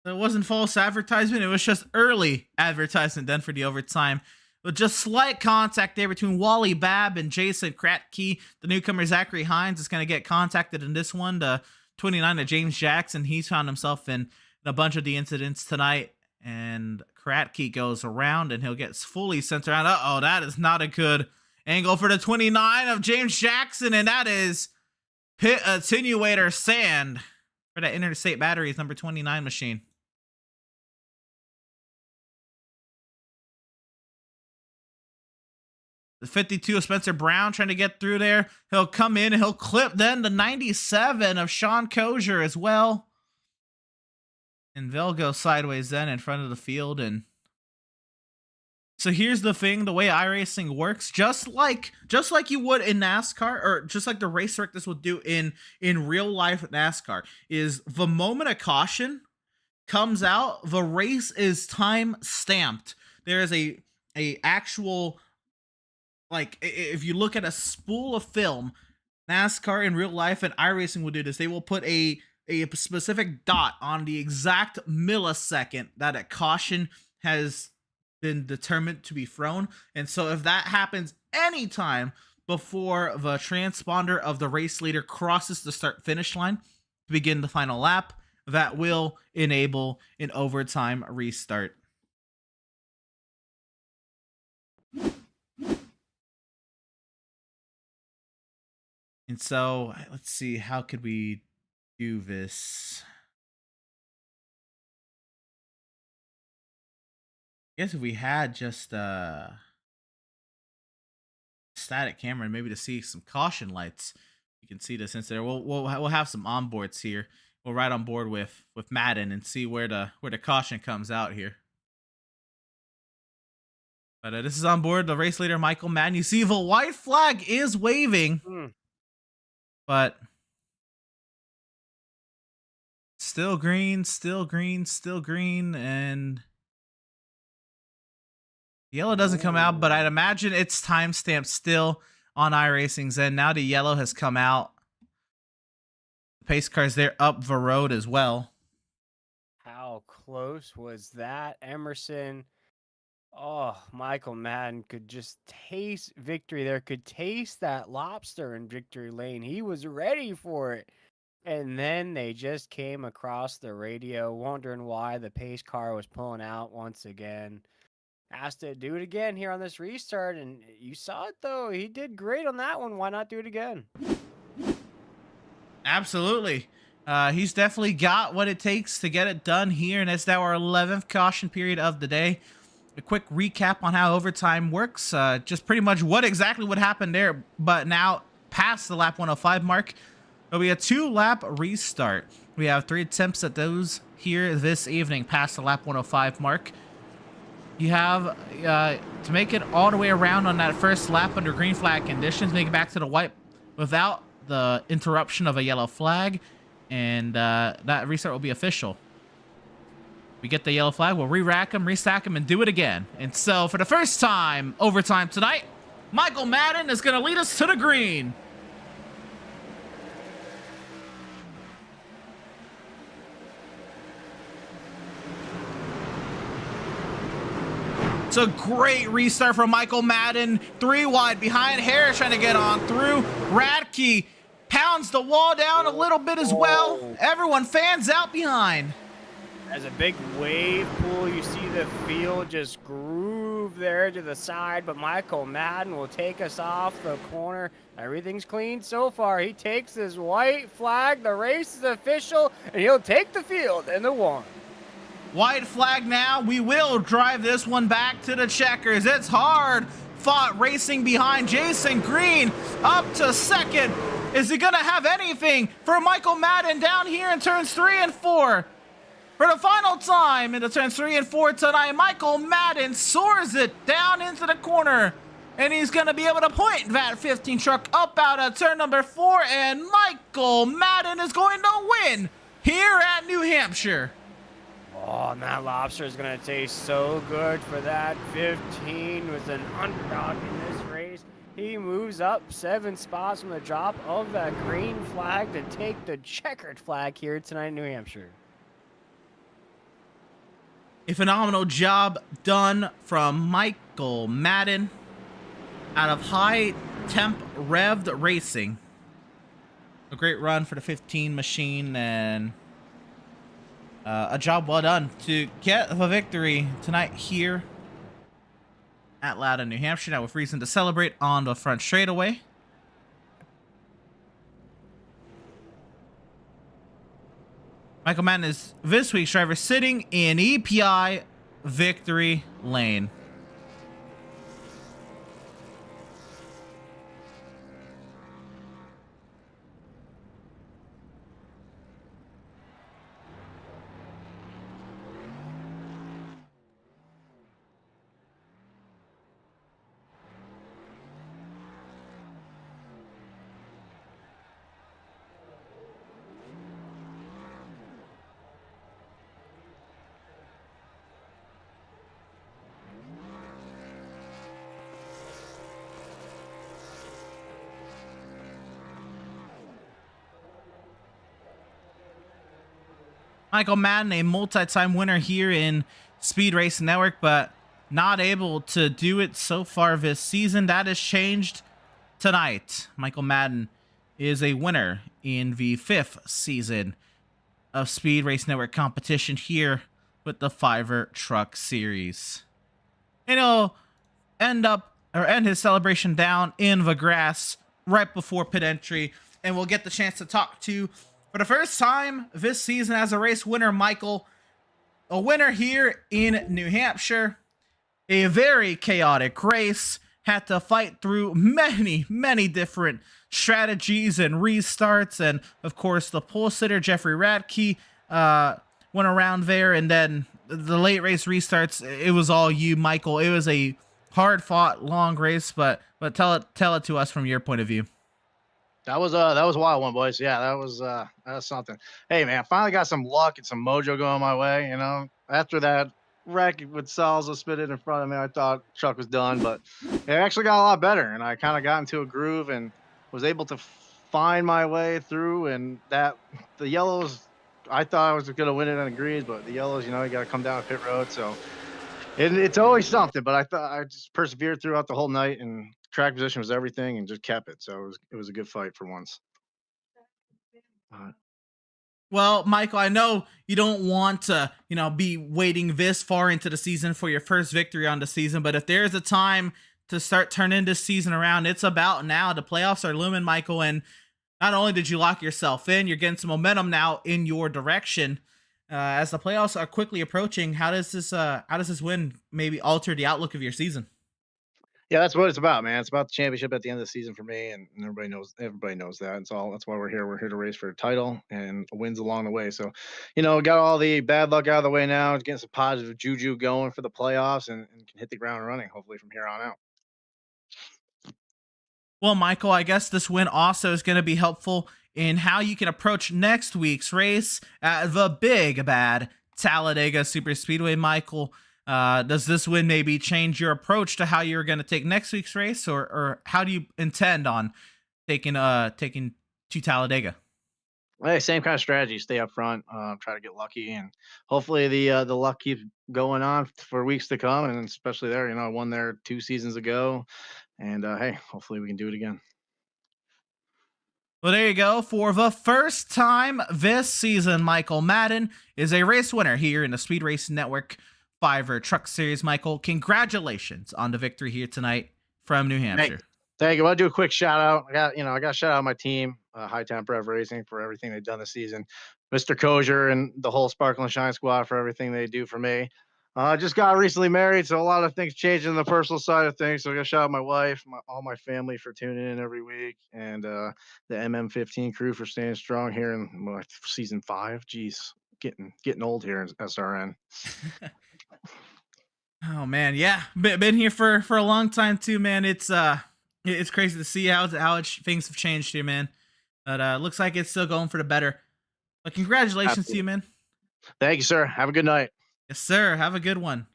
It wasn't false advertisement. It was just early advertisement then for the overtime. With just slight contact there between Wally Babb and Jason Kratke. The newcomer Zachary Hines is going to get contacted in this one. The 29 to James Jackson. He's found himself in a bunch of the incidents tonight. And Kratke goes around and he'll get fully sent around. Uh-oh, that is not a good angle for the 29 of James Jackson. And that is pit attenuator sand for that Interstate Batteries number 29 machine. The 52 of Spencer Brown trying to get through there. He'll come in and he'll clip then the 97 of Sean Kosher as well. And they'll go sideways then in front of the field. And so here's the thing, the way iRacing works, just like you would in NASCAR, or just like the race directors will do in real life NASCAR, is the moment a caution comes out, the race is time stamped. There is a actual, like, if you look at a spool of film, NASCAR in real life and iRacing will do this. They will put a specific dot on the exact millisecond that a caution has been determined to be thrown. And so if that happens anytime before the transponder of the race leader crosses the start finish line to begin the final lap, that will enable an overtime restart. And so let's see, how could we do this? I guess if we had just a static camera and maybe to see some caution lights, you can see this instead. We'll have some onboards here. We'll ride on board with Madden and see where the caution comes out here. But this is on board the race leader Michael Madden. You see the white flag is waving, but still green, still green, still green, and yellow doesn't come out, but I'd imagine it's timestamped still on iRacing's end. Now the yellow has come out. The pace car's there up the road as well. How close was that, Emerson? Oh, Michael Madden could just taste victory there, could taste that lobster in victory lane. He was ready for it. And then they just came across the radio, wondering why the pace car was pulling out once again. Asked to do it again here on this restart, and you saw it though. He did great on that one. Why not do it again? Absolutely. He's definitely got what it takes to get it done here, and it's now our 11th caution period of the day. A quick recap on how overtime works. Just pretty much what exactly would happen there, but now past the lap 105 mark, there'll be a 2-lap restart. We have 3 attempts at those here this evening past the lap 105 mark. You have to make it all the way around on that first lap under green flag conditions, make it back to the white without the interruption of a yellow flag, and that restart will be official. We get the yellow flag, we'll re-rack them, restack them, and do it again. And so, for the first time, overtime tonight, Michael Madden is going to lead us to the green. It's a great restart from Michael Madden. 3 wide behind Harris trying to get on through. Radke pounds the wall down a little bit as well. Everyone fans out behind. As a big wave pool, you see the field just groove there to the side, but Michael Madden will take us off the corner. Everything's clean so far. He takes his white flag. The race is official, and he'll take the field in the 1. White flag now. We will drive this one back to the checkers. It's hard fought racing behind Jason Green up to second. Is he going to have anything for Michael Madden down here in turns 3 and 4? For the final time in the turns 3 and 4 tonight, Michael Madden soars it down into the corner. And he's going to be able to point that 15 truck up out of turn number 4. And Michael Madden is going to win here at New Hampshire. Oh, and that lobster is going to taste so good for that 15. Was an underdog in this race. He moves up 7 spots from the drop of that green flag to take the checkered flag here tonight in New Hampshire. A phenomenal job done from Michael Madden out of High Temp Revved Racing. A great run for the 15 machine, and a job well done to get the victory tonight here at Loudon, New Hampshire. Now with reason to celebrate on the front straightaway. Michael Madden is this week's driver sitting in EPI victory lane. Michael Madden, a multi-time winner here in Speed Race Network, but not able to do it so far this season. That has changed tonight. Michael Madden is a winner in the 5th season of Speed Race Network competition here with the Fiverr Truck Series. And he'll end his celebration down in the grass right before pit entry, and we'll get the chance to talk to, for the first time this season as a race winner, Michael, a winner here in New Hampshire. A very chaotic race, had to fight through many different strategies and restarts, and of course the pole sitter Jeffrey Radke went around there, and then the late race restarts. It was all you, Michael. It was a hard fought long race, but tell it to us from your point of view. That was a wild one, boys. Yeah, that was something. Hey man, finally got some luck and some mojo going my way. You know, after that wreck with Salza spitting in front of me, I thought Chuck was done, but it actually got a lot better, and I kind of got into a groove and was able to find my way through. And the yellows, I thought I was gonna win it on the greens, but the yellows, you know, you got to come down pit road, so it's always something. But I thought I just persevered throughout the whole night, and track position was everything, and just kept it. So it was a good fight for once. Well, Michael, I know you don't want to, be waiting this far into the season for your first victory on the season, but if there's a time to start turning this season around, it's about now. The playoffs are looming, Michael, and not only did you lock yourself in, you're getting some momentum now in your direction. As the playoffs are quickly approaching, how does this win maybe alter the outlook of your season? Yeah, that's what it's about, man. It's about the championship at the end of the season for me, and everybody knows that. That's why we're here. We're here to race for a title and wins along the way. So, got all the bad luck out of the way now, getting some positive juju going for the playoffs, and can hit the ground running hopefully from here on out. Well, Michael, I guess this win also is going to be helpful in how you can approach next week's race at the big bad Talladega Super Speedway. Michael, does this win maybe change your approach to how you're going to take next week's race, or how do you intend on taking to Talladega? Hey, same kind of strategy. Stay up front, try to get lucky, and hopefully the luck keeps going on for weeks to come. And especially there, I won there 2 seasons ago, and hey, hopefully we can do it again. Well, there you go. For the first time this season, Michael Madden is a race winner here in the Speed Race Network Fiverr Truck Series. Michael, congratulations on the victory here tonight from New Hampshire. Thank you. I want to do a quick shout out. I got to shout out my team, High Temp Rev Racing, for everything they've done this season. Mr. Kozier and the whole Sparkle and Shine squad for everything they do for me. I just got recently married, so a lot of things changed in the personal side of things. So I got to shout out my wife, all my family for tuning in every week, and the MM15 crew for staying strong here in season 5. Jeez, getting old here in SRN. Oh man, yeah, been here for a long time too, man. It's crazy to see how things have changed here, man. But looks like it's still going for the better. But congratulations to you, man. Thank you, sir. Have a good night. Yes, sir. Have a good one.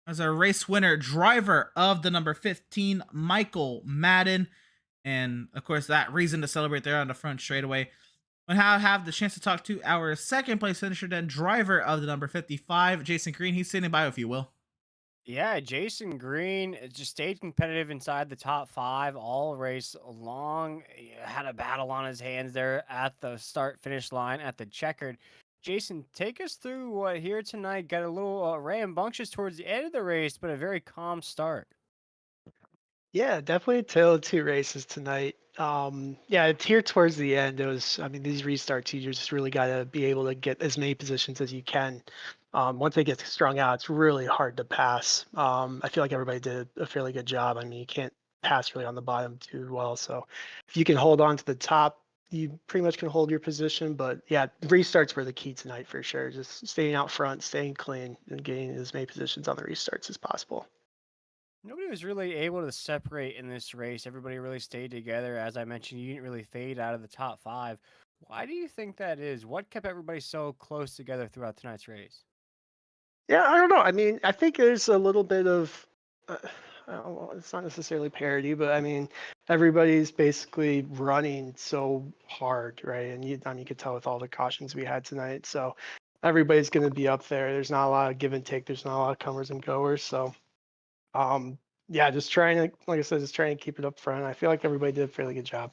As our race winner, driver of the number 15, Michael Madden. And of course, that reason to celebrate there on the front straightaway. We'll have the chance to talk to our second place finisher, then driver of the number 55, Jason Green. He's sitting by, if you will. Yeah, Jason Green just stayed competitive inside the top 5 all race long. Had a battle on his hands there at the start-finish line at the checkered. Jason, take us through what here tonight got a little rambunctious towards the end of the race, but a very calm start. Yeah, definitely a tale of 2 races tonight. Yeah, it's here towards the end. These restarts, you just really got to be able to get as many positions as you can. Once they get strung out, it's really hard to pass. I feel like everybody did a fairly good job. You can't pass really on the bottom too well. So if you can hold on to the top, you pretty much can hold your position. But yeah, restarts were the key tonight for sure. Just staying out front, staying clean, and getting as many positions on the restarts as possible. Nobody was really able to separate in this race. Everybody really stayed together. As I mentioned, you didn't really fade out of the top 5. Why do you think that is? What kept everybody so close together throughout tonight's race? Yeah, I don't know. I think there's a little bit of, it's not necessarily parody, but everybody's basically running so hard, right? And you could tell with all the cautions we had tonight. So everybody's going to be up there. There's not a lot of give and take. There's not a lot of comers and goers. So, yeah, just trying to, like I said, just trying to keep it up front. I feel like everybody did a fairly good job.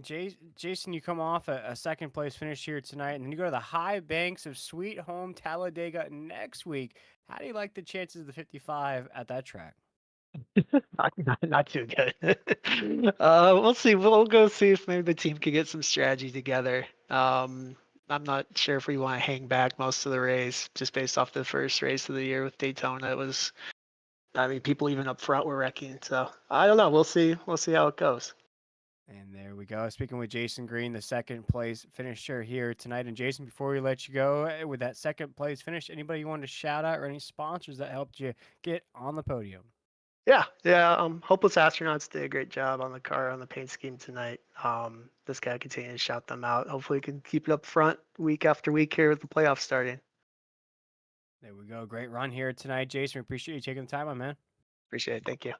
Jason, you come off a second place finish here tonight, and then you go to the high banks of Sweet Home Talladega next week. How do you like the chances of the 55 at that track? Not too good. We'll see. We'll go see if maybe the team can get some strategy together. I'm not sure if we want to hang back most of the race just based off the first race of the year with Daytona. It was, I mean, people even up front were wrecking. So I don't know. We'll see. We'll see how it goes. And there we go. Speaking with Jason Green, the second place finisher here tonight. And Jason, before we let you go, with that second place finish, anybody you wanted to shout out or any sponsors that helped you get on the podium? Yeah. Hopeless Astronauts did a great job on the car, on the paint scheme tonight. Just gotta continue to shout them out. Hopefully, we can keep it up front week after week here with the playoffs starting. There we go. Great run here tonight, Jason. We appreciate you taking the time, my man. Appreciate it. Thank you.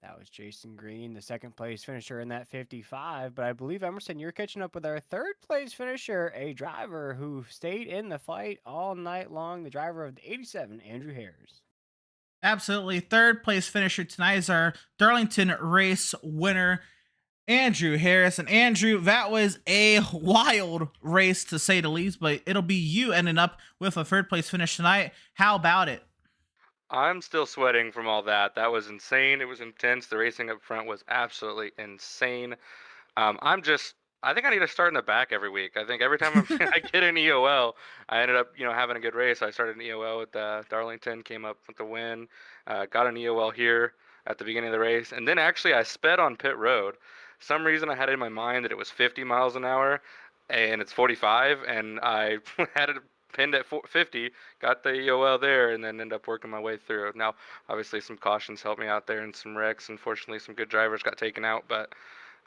That was Jason Green, the second place finisher in that 55. But I believe, Emerson, you're catching up with our third place finisher, a driver who stayed in the fight all night long, the driver of the 87, Andrew Harris. Absolutely. Third place finisher tonight is our Darlington race winner, Andrew Harris. And Andrew, that was a wild race to say the least, but it'll be you ending up with a third place finish tonight. How about it? I'm still sweating from all that. That was insane. It was intense. The racing up front was absolutely insane. I think I need to start in the back every week. I think every time I get an EOL, I ended up, having a good race. I started an EOL with Darlington, came up with the win, got an EOL here at the beginning of the race, and then actually I sped on pit road. Some reason I had it in my mind that it was 50 miles an hour, and it's 45, and I had it pinned at 50, got the EOL there, and then ended up working my way through. Now, obviously, some cautions helped me out there, and some wrecks. Unfortunately, some good drivers got taken out, but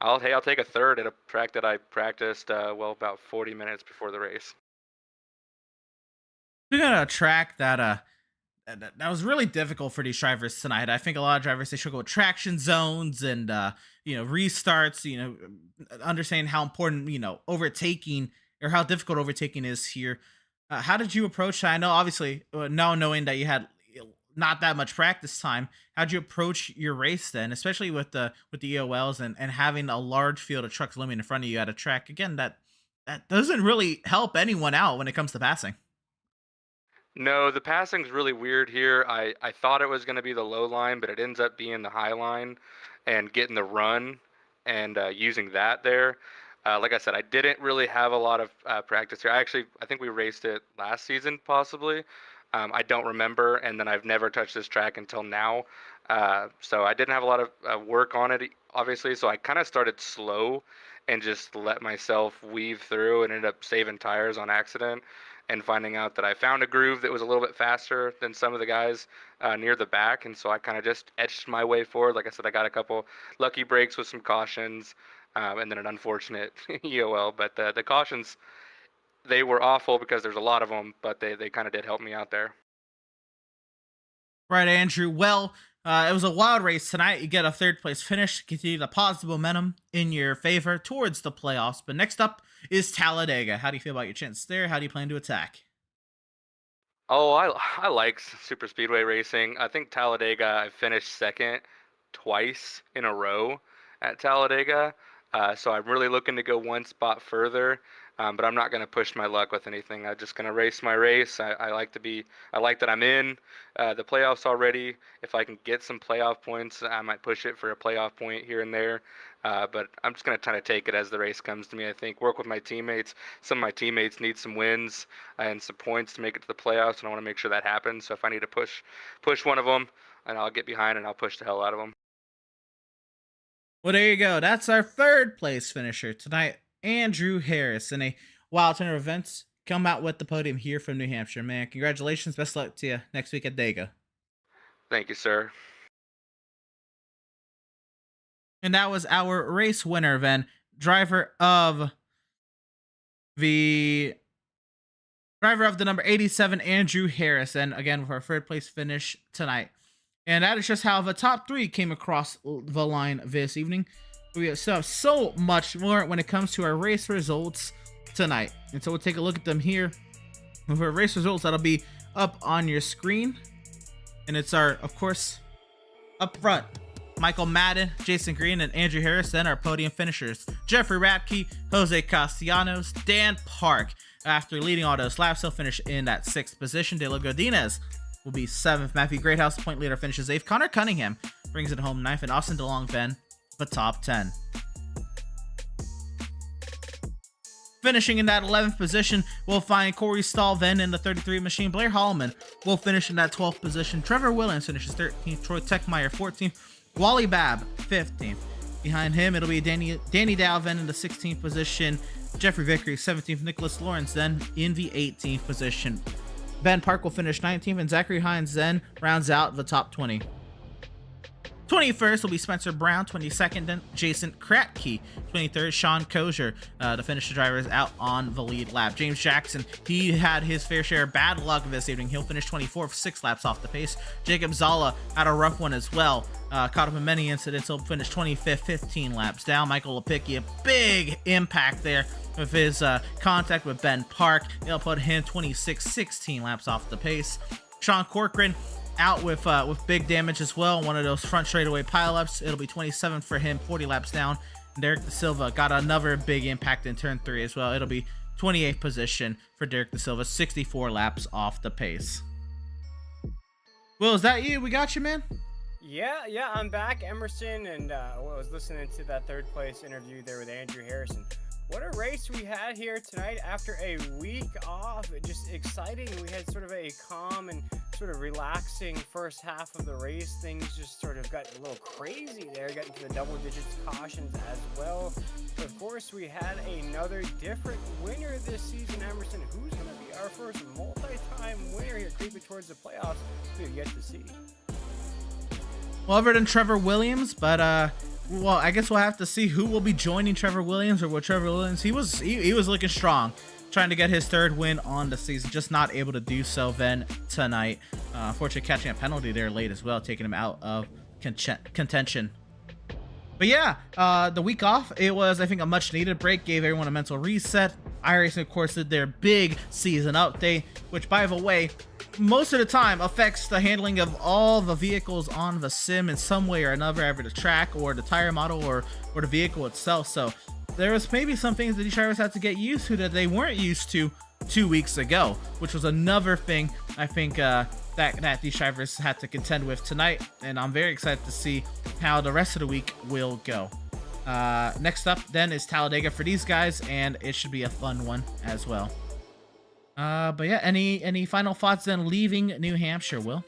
I'll take a third at a track that I practiced about 40 minutes before the race. We're gonna track that that was really difficult for these drivers tonight. I think a lot of drivers, they struggle with traction zones and restarts. Understanding how important overtaking, or how difficult overtaking is here. How did you approach that? I know, obviously, now knowing that you had not that much practice time, how'd you approach your race then, especially with the EOLs and having a large field of trucks looming in front of you at a track again that doesn't really help anyone out when it comes to passing? No, the passing's really weird here. I thought it was going to be the low line, but it ends up being the high line and getting the run and using that there. Like I said, I didn't really have a lot of practice here. I think we raced it last season, possibly. I don't remember, and then I've never touched this track until now. So I didn't have a lot of work on it, obviously, so I kind of started slow and just let myself weave through and ended up saving tires on accident and finding out that I found a groove that was a little bit faster than some of the guys near the back, and so I kind of just etched my way forward. Like I said, I got a couple lucky breaks with some cautions, and then an unfortunate EOL, but the cautions, they were awful because there's a lot of them, but they kind of did help me out there. Right, Andrew. Well, it was a wild race tonight. You get a third place finish, continue the positive momentum in your favor towards the playoffs. But next up is Talladega. How do you feel about your chances there? How do you plan to attack? Oh, I like super speedway racing. I think Talladega, I finished second twice in a row at Talladega. So I'm really looking to go one spot further, but I'm not going to push my luck with anything. I'm just going to race my race. I like that I'm in the playoffs already. If I can get some playoff points, I might push it for a playoff point here and there. But I'm just going to kind of take it as the race comes to me. I think work with my teammates. Some of my teammates need some wins and some points to make it to the playoffs, and I want to make sure that happens. So if I need to push one of them, and I'll get behind and I'll push the hell out of them. Well, there you go. That's our third place finisher tonight, Andrew Harris, in a wild turn of events. Come out with the podium here from New Hampshire, man. Congratulations. Best luck to you next week at Dega. Thank you, sir. And that was our race winner, then. Driver of the number 87, Andrew Harris. And again, with our third place finish tonight. And that is just how the top three came across the line this evening. We still have so much more when it comes to our race results tonight. And so we'll take a look at them here. With our race results, that'll be up on your screen. And it's our, of course, up front, Michael Madden, Jason Green, and Andrew Harris. Then our podium finishers, Jeffrey Radke, Jose Castellanos, Dan Park. After leading all those laps, he'll finish in that 6th position. De La Godinez will be 7th. Matthew Greathouse, point leader, finishes 8th. Connor Cunningham brings it home 9th. And Austin DeLongven, the top 10. Finishing in that 11th position, we'll find Corey Stahl. Then in the 33 machine, Blair Hallman will finish in that 12th position. Trevor Williams finishes 13th. Troy Techmeyer 14th. Wally Babb 15th. Behind him, it'll be Danny Dalvin in the 16th position. Jeffrey Vickery 17th. Nicholas Lawrence then in the 18th position. Ben Park will finish 19th, and Zachary Hines then rounds out the top 20. 21st will be Spencer Brown. 22nd, then Jason Kratke. 23rd, Sean Kozier to finish the drivers out on the lead lap. James Jackson, he had his fair share of bad luck this evening. He'll finish 24th, 6 laps off the pace. Jacob Zala had a rough one as well. Caught up in many incidents. He'll finish 25th, 15 laps down. Michael Lepicki, a big impact there with his contact with Ben Park. They'll put him 26, 16 laps off the pace. Sean Corcoran out with big damage as well. One of those front straightaway pileups. It'll be 27 for him, 40 laps down. Derek Da Silva got another big impact in turn 3 as well. It'll be 28th position for Derek Da Silva, 64 laps off the pace. Will, is that you? We got you, man? Yeah, I'm back, Emerson, and I was listening to that 3rd place interview there with Andrew Harrison. What a race we had here tonight after a week off. Just exciting. We had sort of a calm and sort of relaxing first half of the race. Things just sort of got a little crazy there, got into the double digits cautions as well. But of course, we had another different winner this season, Emerson. Who's going to be our first multi-time winner here, creeping towards the playoffs? We've yet to see. Well, other than Trevor Williams, but well, I guess we'll have to see who will be joining Trevor Williams, or what Trevor Williams. He was looking strong, trying to get his 3rd win on the season, just not able to do so then tonight. Unfortunately, catching a penalty there late as well, taking him out of contention. But yeah, the week off, it was, I think, a much needed break, gave everyone a mental reset. iRacing, of course, did their big season update, which, by the way, most of the time affects the handling of all the vehicles on the sim in some way or another, either the track or the tire model or the vehicle itself. So there was maybe some things that these drivers had to get used to that they weren't used to 2 weeks ago, which was another thing I think that these drivers had to contend with tonight. And I'm very excited to see how the rest of the week will go. Next up then is Talladega for these guys, and it should be a fun one as well. But yeah, any final thoughts then leaving New Hampshire, Will?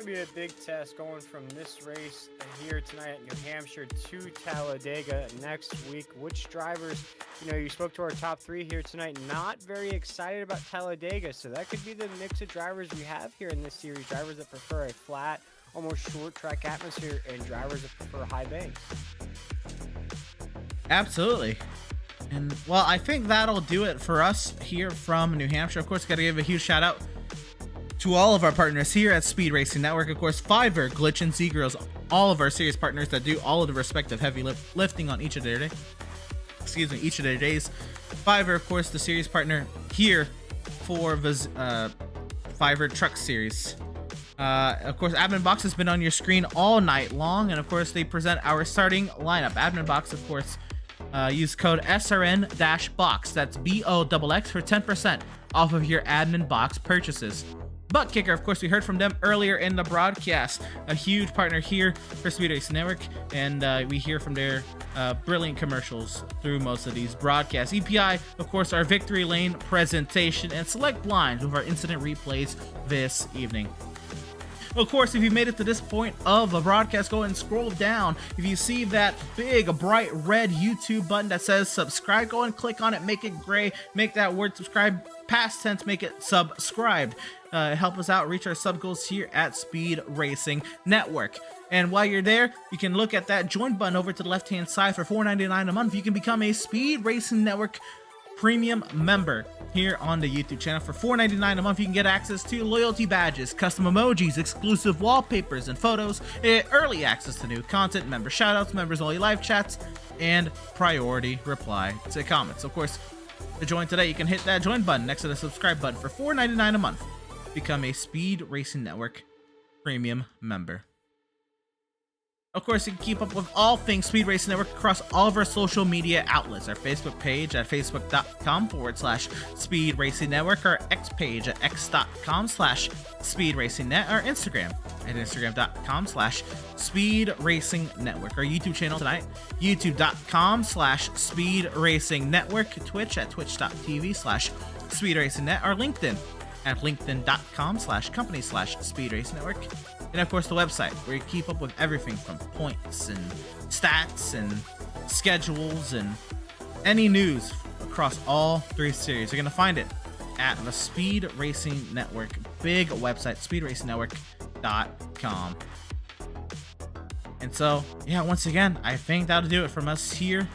It's going to be a big test going from this race here tonight at New Hampshire to Talladega next week. Which drivers, you spoke to our top 3 here tonight, not very excited about Talladega, so that could be the mix of drivers we have here in this series. Drivers that prefer a flat, almost short track atmosphere, and drivers that prefer high banks. Absolutely. And well, I think that'll do it for us here from New Hampshire. Of course, got to give a huge shout out to all of our partners here at Speed Racing Network. Of course, Fiverr, Glitch, and Z-Grills, all of our series partners that do all of the respective heavy lifting on each of their days. Fiverr, of course, the series partner here for the Fiverr Truck Series. Of course, Admin Box has been on your screen all night long, and of course, they present our starting lineup. Admin Box, of course, use code SRN-BOX, that's BOXX, for 10% off of your Admin Box purchases. Butt Kicker, of course, we heard from them earlier in the broadcast. A huge partner here for Speed Racing Network, and we hear from their brilliant commercials through most of these broadcasts. EPI, of course, our Victory Lane presentation, and Select Blinds with our incident replays this evening. Of course, if you made it to this point of the broadcast, go ahead and scroll down. If you see that big, bright red YouTube button that says subscribe, go and click on it, make it gray, make that word subscribe past tense, make it subscribed. Help us out reach our sub goals here at Speed Racing Network. And while you're there, you can look at that join button over to the left hand side. For $4.99 a month, you can become a Speed Racing Network premium member here on the YouTube channel. For $4.99 a month, you can get access to loyalty badges, custom emojis, exclusive wallpapers and photos, early access to new content, member shoutouts, members only live chats, and priority reply to comments. Of course, to join today, you can hit that join button next to the subscribe button for $4.99 a month. Become a Speed Racing Network premium member. Of course, you can keep up with all things Speed Racing Network across all of our social media outlets. Our Facebook page at facebook.com/Speed Racing Network, our X page at x.com/Speed Racing Net, our Instagram at instagram.com/Speed Racing Network, our YouTube channel tonight, youtube.com/Speed Racing Network, Twitch at twitch.tv/Speed Racing Net, our LinkedIn at linkedin.com/company/Speed Racing Network. And of course, the website where you keep up with everything from points and stats and schedules and any news across all 3 series. You're going to find it at the Speed Racing Network big website, speedracingnetwork.com. And so, yeah, once again, I think that'll do it from us here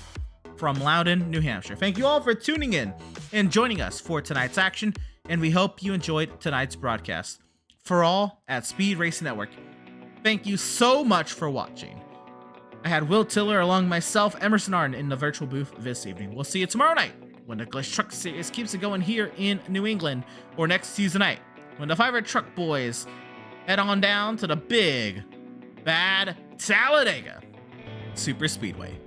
from Loudon, New Hampshire. Thank you all for tuning in and joining us for tonight's action, and we hope you enjoyed tonight's broadcast. For all at Speed Racing Network, thank you so much for watching. I had Will Tiller along myself, Emerson Arden, in the virtual booth this evening. We'll see you tomorrow night when the Glitch Truck Series keeps it going here in New England, or next Tuesday night when the Fiverr Truck Boys head on down to the big, bad Talladega Super Speedway.